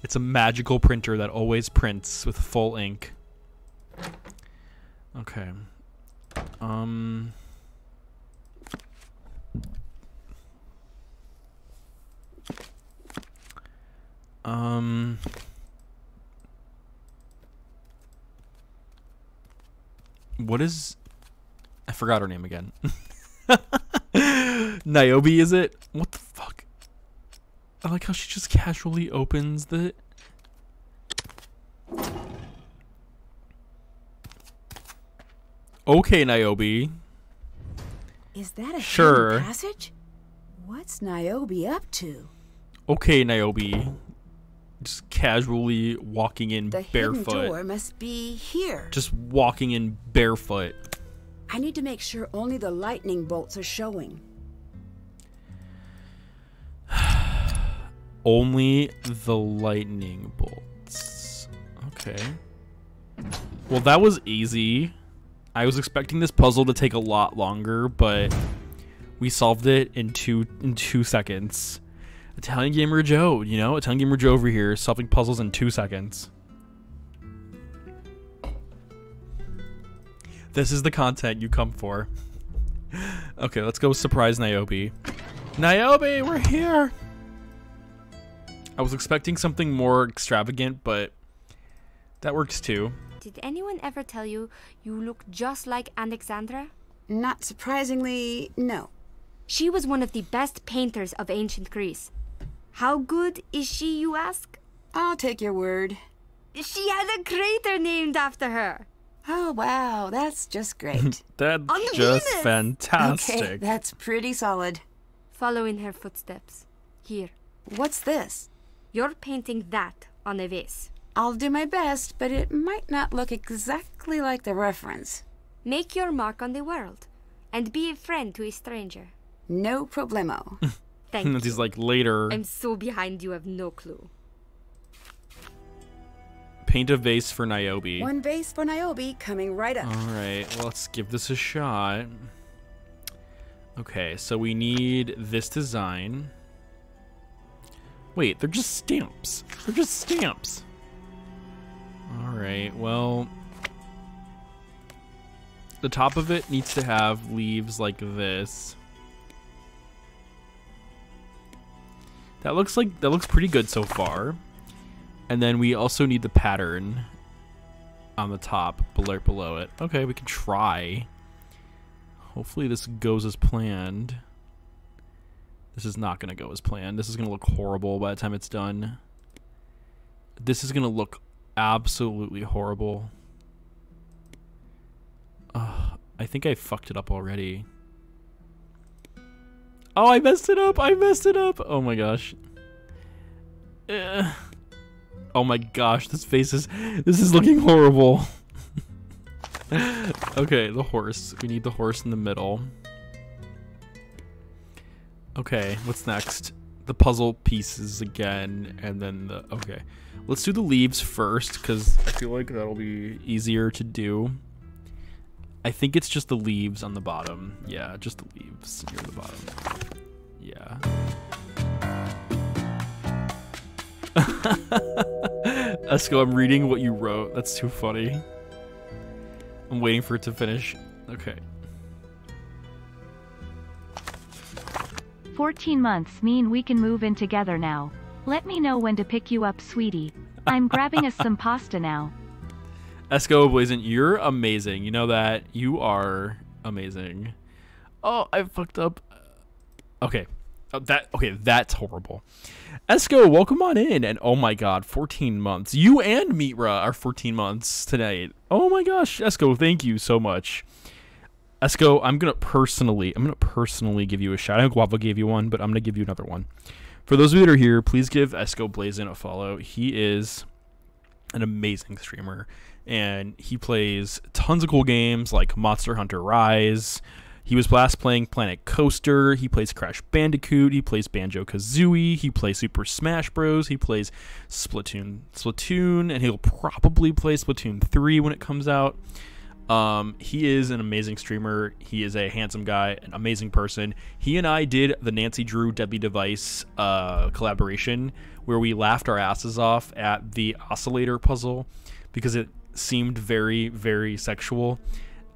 It's a magical printer that always prints with full ink. Okay. What is... I forgot her name again. Niobe, is it? What the fuck? I like how she just casually opens the... Okay, Niobe. Is that a Sure. hidden passage? What's Niobe up to? Okay, Niobe. Just casually walking in The hidden barefoot. door must be here. Just walking in barefoot. I need to make sure only the lightning bolts are showing. Only the lightning bolts. Okay. Well, that was easy. I was expecting this puzzle to take a lot longer, but we solved it in two seconds. Italian Gamer Joe, you know? Italian Gamer Joe over here solving puzzles in 2 seconds. This is the content you come for. Okay, let's go surprise Niobe. Niobe, we're here! I was expecting something more extravagant, but that works too. Did anyone ever tell you you look just like Alexandra? Not surprisingly, no. She was one of the best painters of ancient Greece. How good is she, you ask? I'll take your word. She had a crater named after her. Oh, wow, that's just great. That's On just Venus! fantastic. Okay, that's pretty solid. Follow in her footsteps. Here. What's this? You're painting that on a vase. I'll do my best, but it might not look exactly like the reference. Make your mark on the world, and be a friend to a stranger. No problemo. Thank And you. he's like, later, I'm so behind you have no clue. paint a vase for Niobe. One vase for Niobe coming right up. Alright, well, let's give this a shot. Okay, so we need this design. Wait, they're just stamps. They're just stamps. Alright, well... The top of it needs to have leaves like this. That looks pretty good so far. And then we also need the pattern on the top, below it. Okay, we can try. Hopefully this goes as planned. This is not going to go as planned. This is going to look horrible by the time it's done. This is going to look absolutely horrible. I think I fucked it up already. Oh, I messed it up. I messed it up. Oh my gosh. Oh my gosh, this is looking horrible. Okay, the horse. We need the horse in the middle. Okay, what's next? The puzzle pieces again, and then the... Okay. Let's do the leaves first, because I feel like that'll be easier to do. I think it's just the leaves on the bottom. Yeah, just the leaves near the bottom. Yeah. Esco, I'm reading what you wrote. That's too funny. I'm waiting for it to finish. Okay. 14 months mean we can move in together now. Let me know when to pick you up, sweetie. I'm grabbing us some pasta now. Esco Blazin', you're amazing. You know that? You are amazing. Oh, I fucked up. Okay. That's horrible. Esco, welcome on in. And oh my god, 14 months. You and Mitra are 14 months tonight. Oh my gosh, Esco, thank you so much. Esco, I'm gonna personally give you a shout out. Guava gave you one, but I'm gonna give you another one. For those of you that are here, please give Esco Blazin' a follow. He is an amazing streamer, and he plays tons of cool games like Monster Hunter Rise. He was last playing Planet Coaster. He plays Crash Bandicoot. He plays Banjo-Kazooie. He plays Super Smash Bros. He plays Splatoon, and he'll probably play Splatoon 3 when it comes out. He is an amazing streamer. He is a handsome guy, an amazing person. He and I did the Nancy Drew Deadly Device collaboration where we laughed our asses off at the oscillator puzzle because it seemed very, very sexual.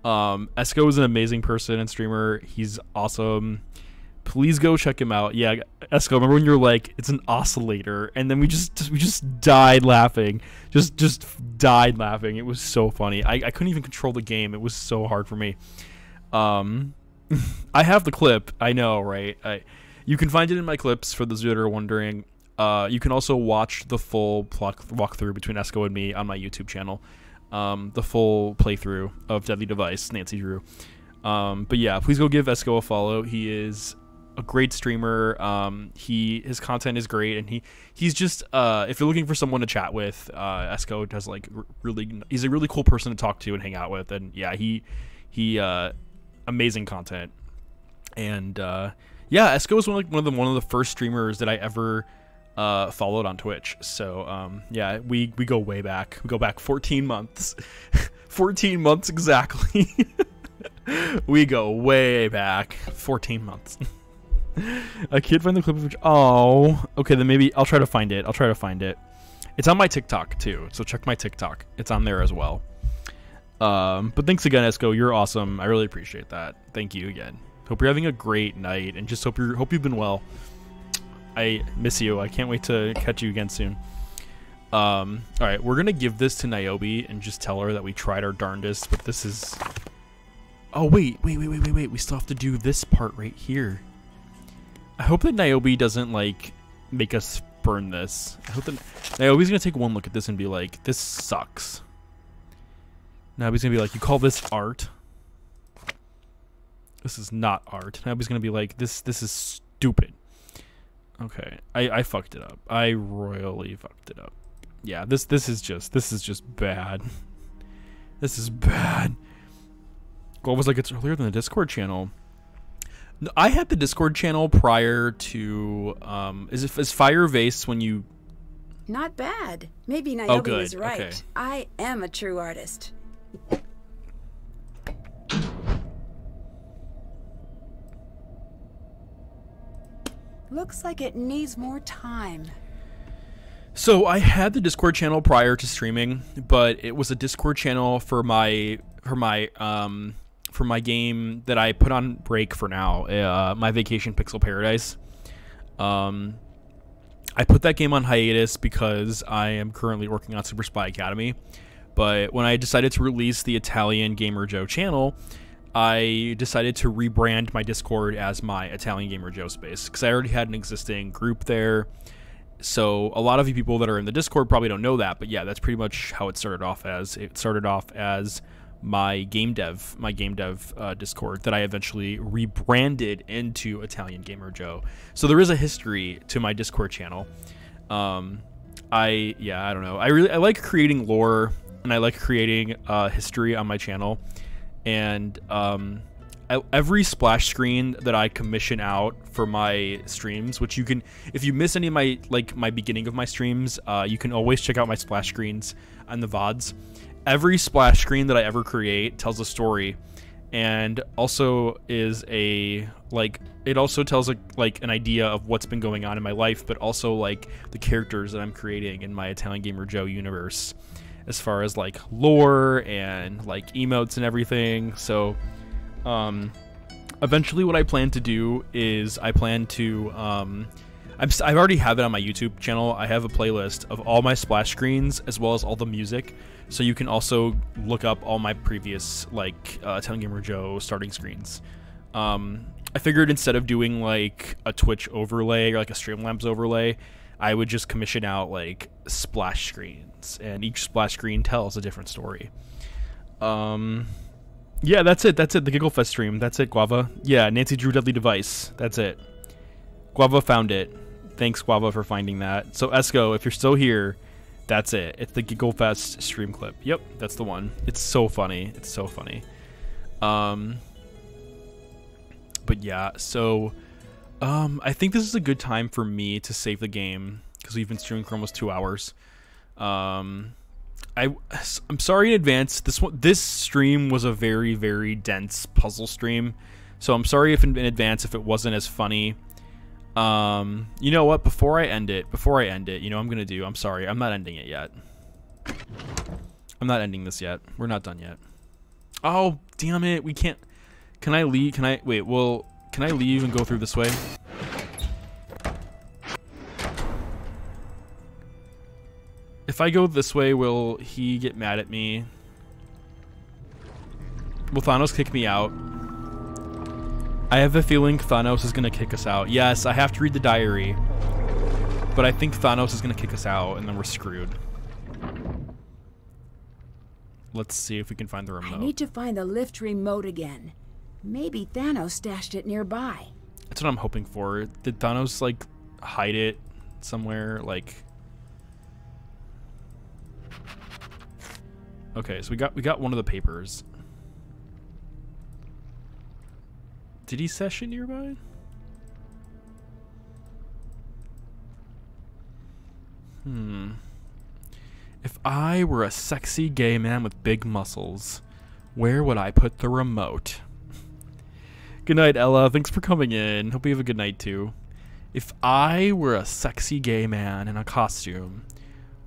Esco is an amazing person and streamer. He's awesome. Please go check him out. Yeah, Esco, remember when you were like, it's an oscillator, and then we just died laughing. Just died laughing. It was so funny. I couldn't even control the game. It was so hard for me. I have the clip. I know, right? You can find it in my clips for those that are wondering. You can also watch the full walkthrough between Esco and me on my YouTube channel. The full playthrough of Deadly Device, Nancy Drew. But yeah, please go give Esco a follow. He is a great streamer. His content is great, and he's just if you're looking for someone to chat with, Esco does like he's a really cool person to talk to and hang out with, and yeah, he amazing content. And yeah, Esco is one of the first streamers that I ever followed on Twitch. So yeah, we go way back. We go back 14 months. 14 months exactly. We go way back 14 months. I can't find the clip of which. Oh, okay, then maybe I'll try to find it. It's on my TikTok too, so check my TikTok. It's on there as well. But thanks again, Esco. You're awesome. I really appreciate that. Thank you again. Hope you're having a great night, and just hope you've been well. I miss you. I can't wait to catch you again soon. All right, we're gonna give this to Niobe and just tell her that we tried our darndest, but this is. Oh wait. We still have to do this part right here. I hope that Niobe doesn't like make us burn this. I hope that Niobe's gonna take one look at this and be like, "This sucks." Niobe's gonna be like, "You call this art? This is not art." Niobe's gonna be like, "This is stupid." Okay, I fucked it up. I royally fucked it up. Yeah, this is just bad. This is bad. What was like? It's earlier than the Discord channel. No, I had the Discord channel prior to. Is Fire Vase when you? Not bad. Maybe Niobe is right. Okay. I am a true artist. Looks like it needs more time. So I had the Discord channel prior to streaming, but it was a Discord channel for my game that I put on break for now, my Vacation Pixel Paradise. I put that game on hiatus because I am currently working on Super Spy Academy. But when I decided to release the Italian Gamer Joe channel, I decided to rebrand my Discord as my Italian Gamer Joe space because I already had an existing group there. So a lot of you people that are in the Discord probably don't know that, but yeah, that's pretty much how it started off as. It started off as my game dev Discord that I eventually rebranded into Italian Gamer Joe. So there is a history to my Discord channel. I don't know. I like creating lore and I like creating history on my channel. And every splash screen that I commission out for my streams, which you can, if you miss any of my beginning of my streams, you can always check out my splash screens on the VODs. Every splash screen that I ever create tells a story, and also is it also tells an idea of what's been going on in my life, but also like the characters that I'm creating in my Italian Gamer Joe universe, as far as like lore and like emotes and everything. So eventually what I plan to do is I plan to I already have it on my YouTube channel. I have a playlist of all my splash screens as well as all the music, so you can also look up all my previous Italian Gamer Joe starting screens. I figured instead of doing like a Twitch overlay or like a Streamlabs overlay, I would just commission out like splash screens, and each splash screen tells a different story. Yeah, that's it. The Gigglefest stream. That's it, Guava. Yeah, Nancy drew Deadly Device. That's it. Guava found it. Thanks, Guava, for finding that. So, Esco, if you're still here, that's it. It's the Gigglefest stream clip. Yep, that's the one. It's so funny. It's so funny. But yeah, so I think this is a good time for me to save the game because we've been streaming for almost 2 hours. I'm sorry in advance. This stream was a very, very dense puzzle stream, so I'm sorry if in advance if it wasn't as funny. You know what? Before I end it, you know what I'm gonna do? I'm sorry. I'm not ending it yet. I'm not ending this yet. We're not done yet. Oh, damn it. We can't. Can I leave? Wait, well, can I leave and go through this way? If I go this way, will he get mad at me? Will Thanos kick me out? I have a feeling Thanos is going to kick us out. Yes, I have to read the diary. But I think Thanos is going to kick us out, and then we're screwed. Let's see if we can find the remote. I need to find the lift remote again. Maybe Thanos stashed it nearby. That's what I'm hoping for. Did Thanos, like, hide it somewhere? Like... Okay, so we got one of the papers. Did he stash it nearby? If I were a sexy gay man with big muscles, where would I put the remote? Good night, Ella. Thanks for coming in. Hope you have a good night, too. If I were a sexy gay man in a costume,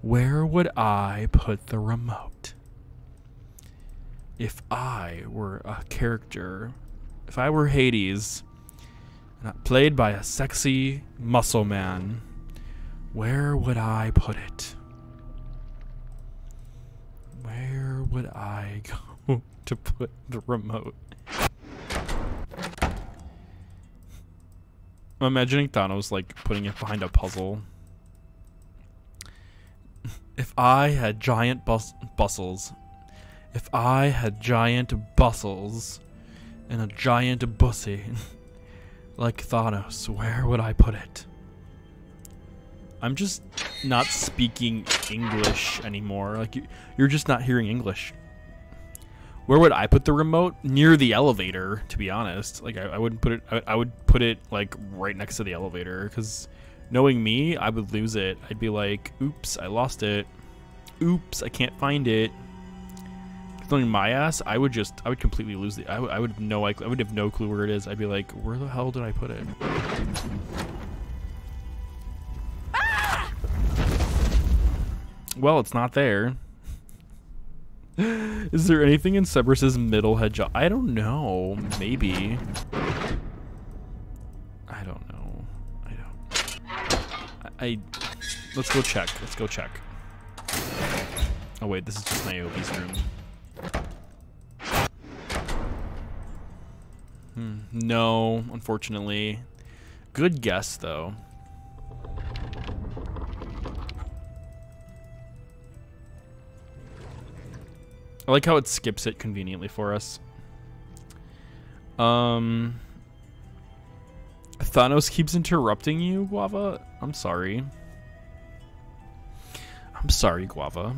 where would I put the remote? If I were a character, if I were Hades, played by a sexy muscle man, where would I put it? Where would I go to put the remote? I'm imagining Thanos like putting it behind a puzzle. If I had giant bustles. If I had giant bustles and a giant bussy like Thanos, where would I put it? I'm just not speaking English anymore. Like you're just not hearing English. Where would I put the remote? Near the elevator, to be honest. Like I wouldn't put it. I would put it like right next to the elevator, because knowing me, I would lose it. I'd be like, "Oops, I lost it. Oops, I can't find it." Knowing my ass, I would completely lose it. I would have no clue where it is. I'd be like, "Where the hell did I put it?" Well, it's not there. Is there anything in Cerberus's middle head job? I don't know. Maybe. I don't know. Let's go check. Let's go check. Oh wait, this is just Niobe's room. No, unfortunately. Good guess, though. I like how it skips it conveniently for us. Thanos keeps interrupting you, Guava? I'm sorry. I'm sorry, Guava.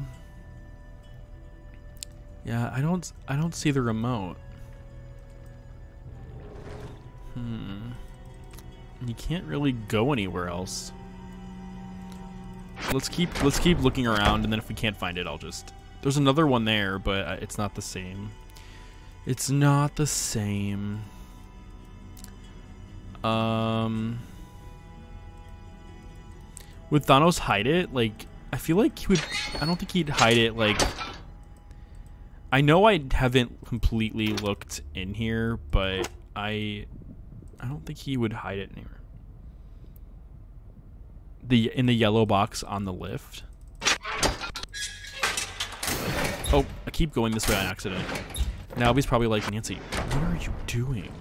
Yeah, I don't see the remote. You can't really go anywhere else. Let's keep looking around, and then if we can't find it, I'll just... There's another one there, but it's not the same. It's not the same. Would Thanos hide it? Like, I feel like he would... I don't think he'd hide it, like... I know I haven't completely looked in here, but I don't think he would hide it anywhere. In the yellow box on the lift. Oh, I keep going this way on accident. Now he's probably like, Nancy, what are you doing?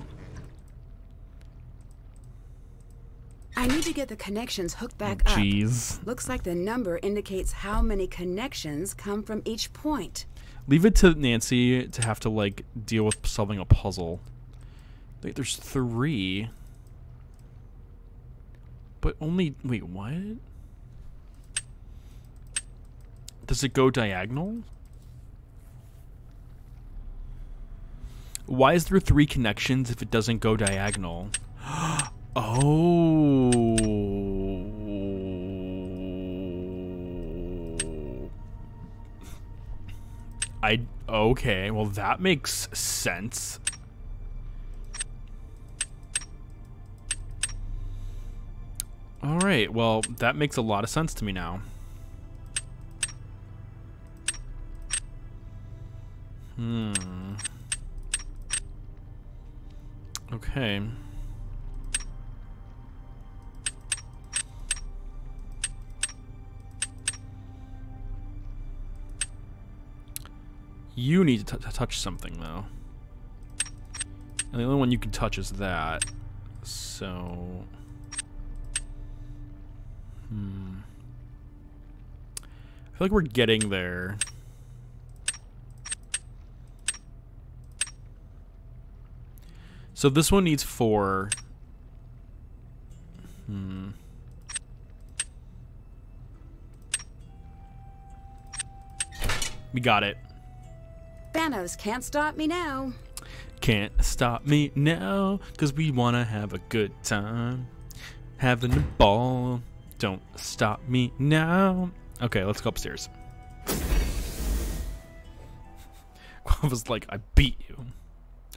I need to get the connections hooked back up. Jeez. Looks like the number indicates how many connections come from each point. Leave it to Nancy to have to, like, deal with solving a puzzle. Wait, there's 3. But only... Wait, what? Does it go diagonal? Why is there 3 connections if it doesn't go diagonal? Oh. Okay, well that makes sense. All right, well that makes a lot of sense to me now. Okay. You need to touch something, though. And the only one you can touch is that. So... I feel like we're getting there. So this one needs 4. We got it. Thanos can't stop me now. Can't stop me now, 'cause we wanna have a good time. Having a ball. Don't stop me now. Okay, let's go upstairs. I was like, I beat you.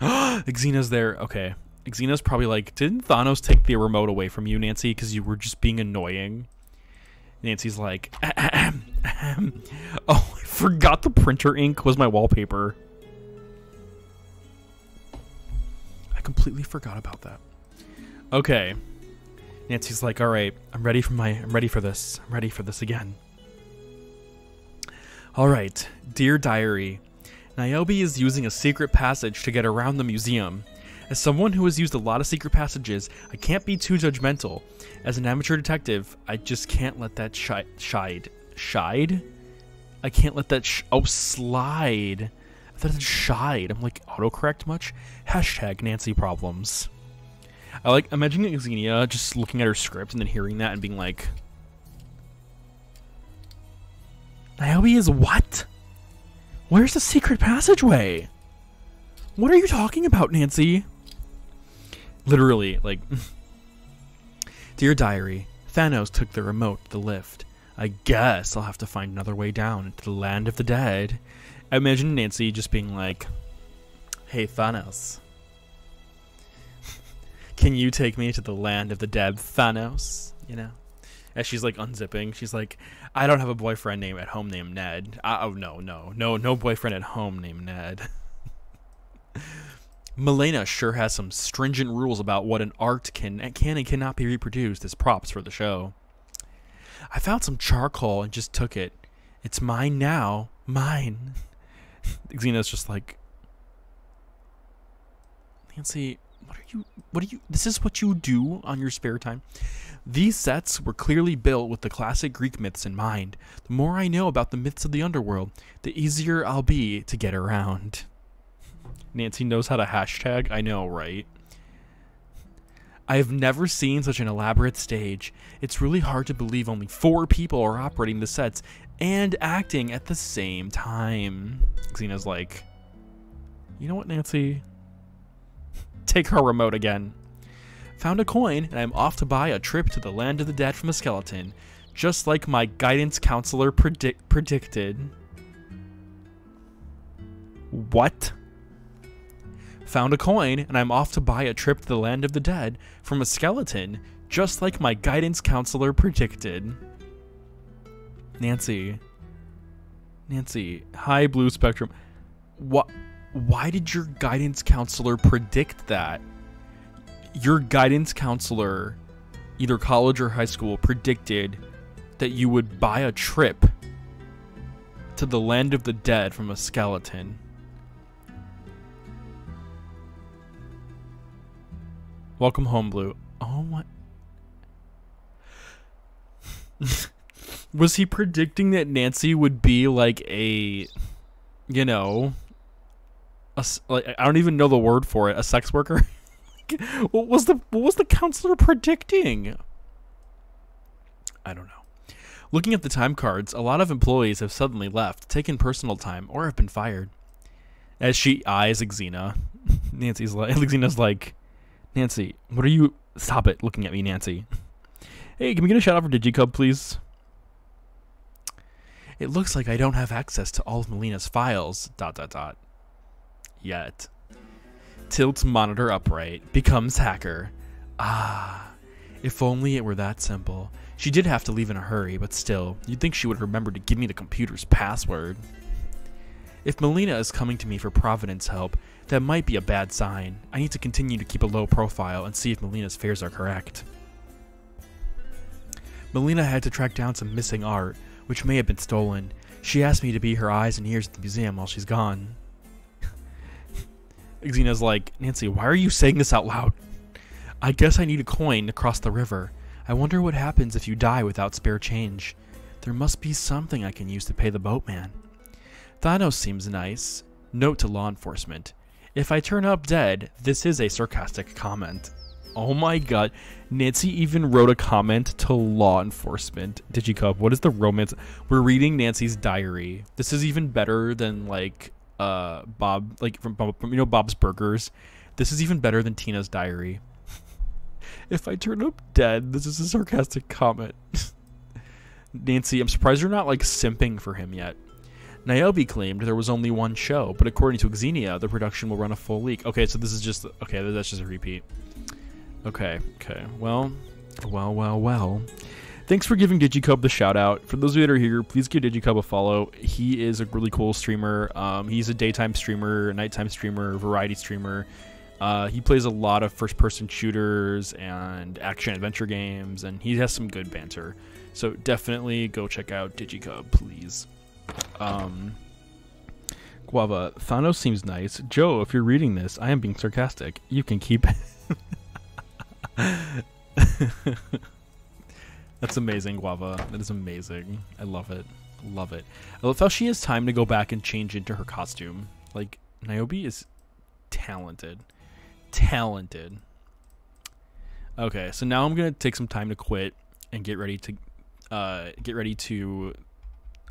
Xena's there. Okay. Xena's probably like, didn't Thanos take the remote away from you, Nancy, because you were just being annoying? Nancy's like, oh, I forgot the printer ink was my wallpaper. I completely forgot about that. Okay. Nancy's like, all right, I'm ready for this. I'm ready for this again. All right, dear diary, Niobe is using a secret passage to get around the museum. As someone who has used a lot of secret passages, I can't be too judgmental. As an amateur detective, I just can't let that shide? I can't let that slide. I thought it shied. I'm like, autocorrect much? Hashtag Nancy problems. I like imagining Xenia just looking at her script and then hearing that and being like, Niobe is what? Where's the secret passageway? What are you talking about, Nancy? Literally, like, dear diary, Thanos took the remote to the lift. I guess I'll have to find another way down into the land of the dead. I imagine Nancy just being like, hey, Thanos. Can you take me to the land of the dead, Thanos? You know? As she's like unzipping, she's like, I don't have a boyfriend at home named Ned. Oh, no boyfriend at home named Ned. Milena sure has some stringent rules about what an art can and cannot be reproduced as props for the show. I found some charcoal and just took it. It's mine now. Mine. Xena's just like, Nancy, what are you, this is what you do on your spare time? These sets were clearly built with the classic Greek myths in mind. The more I know about the myths of the underworld, the easier I'll be to get around. Nancy knows how to hashtag. I know, right? I have never seen such an elaborate stage. It's really hard to believe only 4 people are operating the sets and acting at the same time. Xena's like, you know what, Nancy? Take her remote again. Found a coin, and I'm off to buy a trip to the land of the dead from a skeleton, just like my guidance counselor predicted. What? Found a coin, and I'm off to buy a trip to the land of the dead from a skeleton, just like my guidance counselor predicted. Nancy, hi, Blue Spectrum. Why did your guidance counselor predict that? Your guidance counselor, either college or high school, predicted that you would buy a trip to the land of the dead from a skeleton. Welcome home, Blue. Oh my. Was he predicting that Nancy would be like a, you know, like, I don't even know the word for it, a sex worker? What was the counselor predicting? I don't know. Looking at the time cards, a lot of employees have suddenly left, taken personal time, or have been fired. As she eyes Xena, Xena's like, Nancy, what are you? Stop it, looking at me, Nancy. Hey, can we get a shout out for DigiCub, please? It looks like I don't have access to all of Melina's files. ... Yet. Tilts monitor upright. Becomes hacker. Ah. If only it were that simple. She did have to leave in a hurry, but still, you'd think she would remember to give me the computer's password. If Melina is coming to me for Providence help, that might be a bad sign. I need to continue to keep a low profile and see if Melina's fears are correct. Melina had to track down some missing art, which may have been stolen. She asked me to be her eyes and ears at the museum while she's gone. Xena's like, Nancy, why are you saying this out loud? I guess I need a coin to cross the river. I wonder what happens if you die without spare change. There must be something I can use to pay the boatman. Thanos seems nice. Note to law enforcement. If I turn up dead, this is a sarcastic comment. Oh my god. Nancy even wrote a comment to law enforcement. DigiCub, what is the romance? We're reading Nancy's diary. This is even better than like Bob, like from you know, Bob's Burgers. This is even better than Tina's diary. If I turn up dead, this is a sarcastic comment. Nancy, I'm surprised you're not like simping for him yet. Niobe claimed there was only one show, but according to Xenia, the production will run a full week. Okay, so this is just, okay, that's just a repeat. Okay, well. Thanks for giving DigiCub the shout out. For those of you that are here, please give DigiCub a follow. He is a really cool streamer. He's a daytime streamer, a nighttime streamer, variety streamer. He plays a lot of first-person shooters and action-adventure games, and he has some good banter. So definitely go check out DigiCub, please. Guava, Thanos seems nice. Joe, if you're reading this, I am being sarcastic. You can keep it. That's amazing, Guava. That is amazing. I love it. Love it. I love how she has time to go back and change into her costume. Like, Niobe is talented. Okay, so now I'm gonna take some time to quit and get ready to I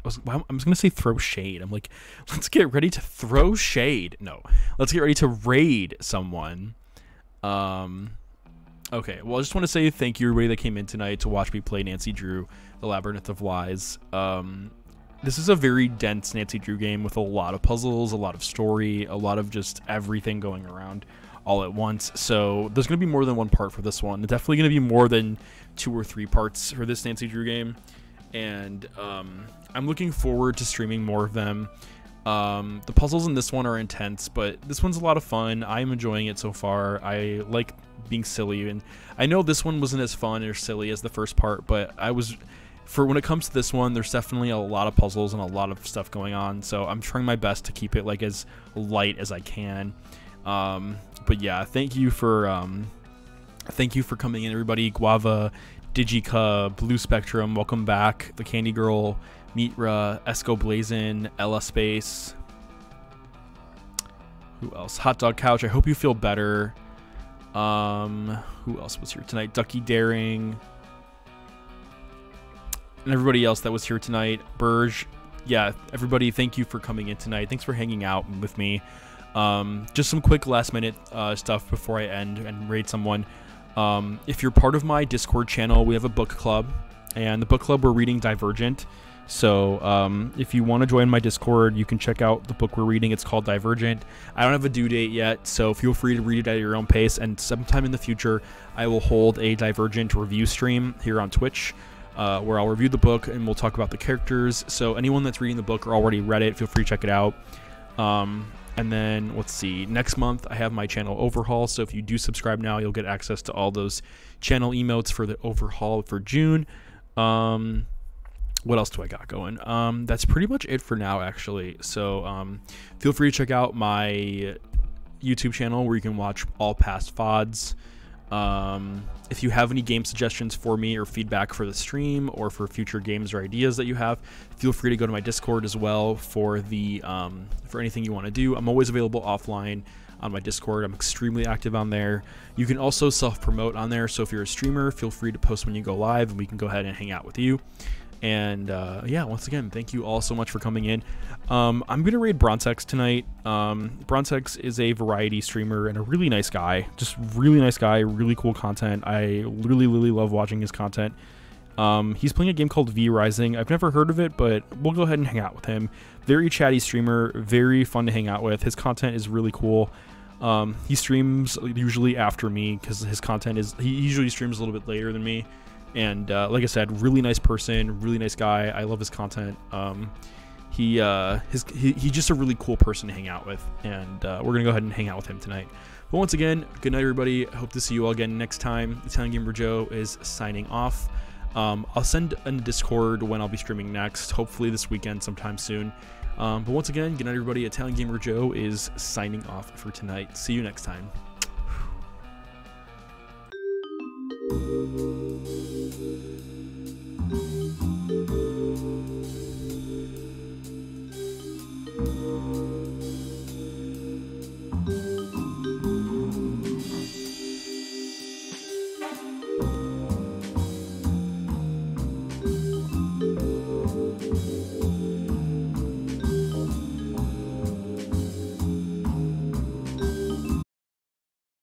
was gonna say throw shade. I'm like, let's get ready to throw shade. No, let's get ready to raid someone. Okay, well, I just want to say thank you everybody that came in tonight to watch me play Nancy Drew, The Labyrinth of Lies. This is a very dense Nancy Drew game with a lot of puzzles, a lot of story, a lot of just everything going around. all at once. So there's going to be more than one part for this one. There's definitely going to be more than 2 or 3 parts for this Nancy Drew game. And I'm looking forward to streaming more of them. The puzzles in this one are intense, but this one's a lot of fun. I'm enjoying it so far. I like being silly, and I know this one wasn't as fun or silly as the first part, but when it comes to this one, there's definitely a lot of puzzles and a lot of stuff going on, so I'm trying my best to keep it like as light as I can. But yeah, thank you for coming in, everybody. Guava, Digica, Blue Spectrum, welcome back. The Candy Girl, Mitra, Esco Blazin, Ella Space. Who else? Hot Dog Couch, I hope you feel better. Who else was here tonight? Ducky Daring. And everybody else that was here tonight. Burge. Yeah, everybody, thank you for coming in tonight. Thanks for hanging out with me. Just some quick last minute stuff before I end and raid someone. If you're part of my Discord channel, we have a book club. And the book club, we're reading Divergent. So if you want to join my Discord, you can check out the book we're reading. It's called Divergent. I don't have a due date yet, so feel free to read it at your own pace. And sometime in the future, I will hold a Divergent review stream here on Twitch, where I'll review the book and we'll talk about the characters. So anyone that's reading the book or already read it, feel free to check it out. And then, let's see, next month I have my channel overhaul. So if you do subscribe now, you'll get access to all those channel emotes for the overhaul for June. What else do I got going? That's pretty much it for now, actually. So feel free to check out my YouTube channel where you can watch all past VODs. If you have any game suggestions for me or feedback for the stream or for future games or ideas that you have, feel free to go to my Discord as well for the for anything you want to do. I'm always available offline on my Discord. I'm extremely active on there. You can also self-promote on there, so if you're a streamer, feel free to post when you go live and we can go ahead and hang out with you. And yeah, once again, thank you all so much for coming in. I'm gonna raid Bronzex tonight. Bronzex is a variety streamer and a really nice guy, just really nice guy, really cool content. I really love watching his content. He's playing a game called V Rising. I've never heard of it, but we'll go ahead and hang out with him. Very chatty streamer, very fun to hang out with. His content is really cool. He streams usually after me because his content is, he usually streams a little bit later than me. And like I said, really nice person, really nice guy. I love his content. He's just a really cool person to hang out with, and we're gonna go ahead and hang out with him tonight. But once again, good night, everybody. I hope to see you all again next time. Italian Gamer Joe is signing off. I'll send a Discord when I'll be streaming next, hopefully this weekend sometime soon. But once again, good night, everybody. Italian Gamer Joe is signing off for tonight. See you next time.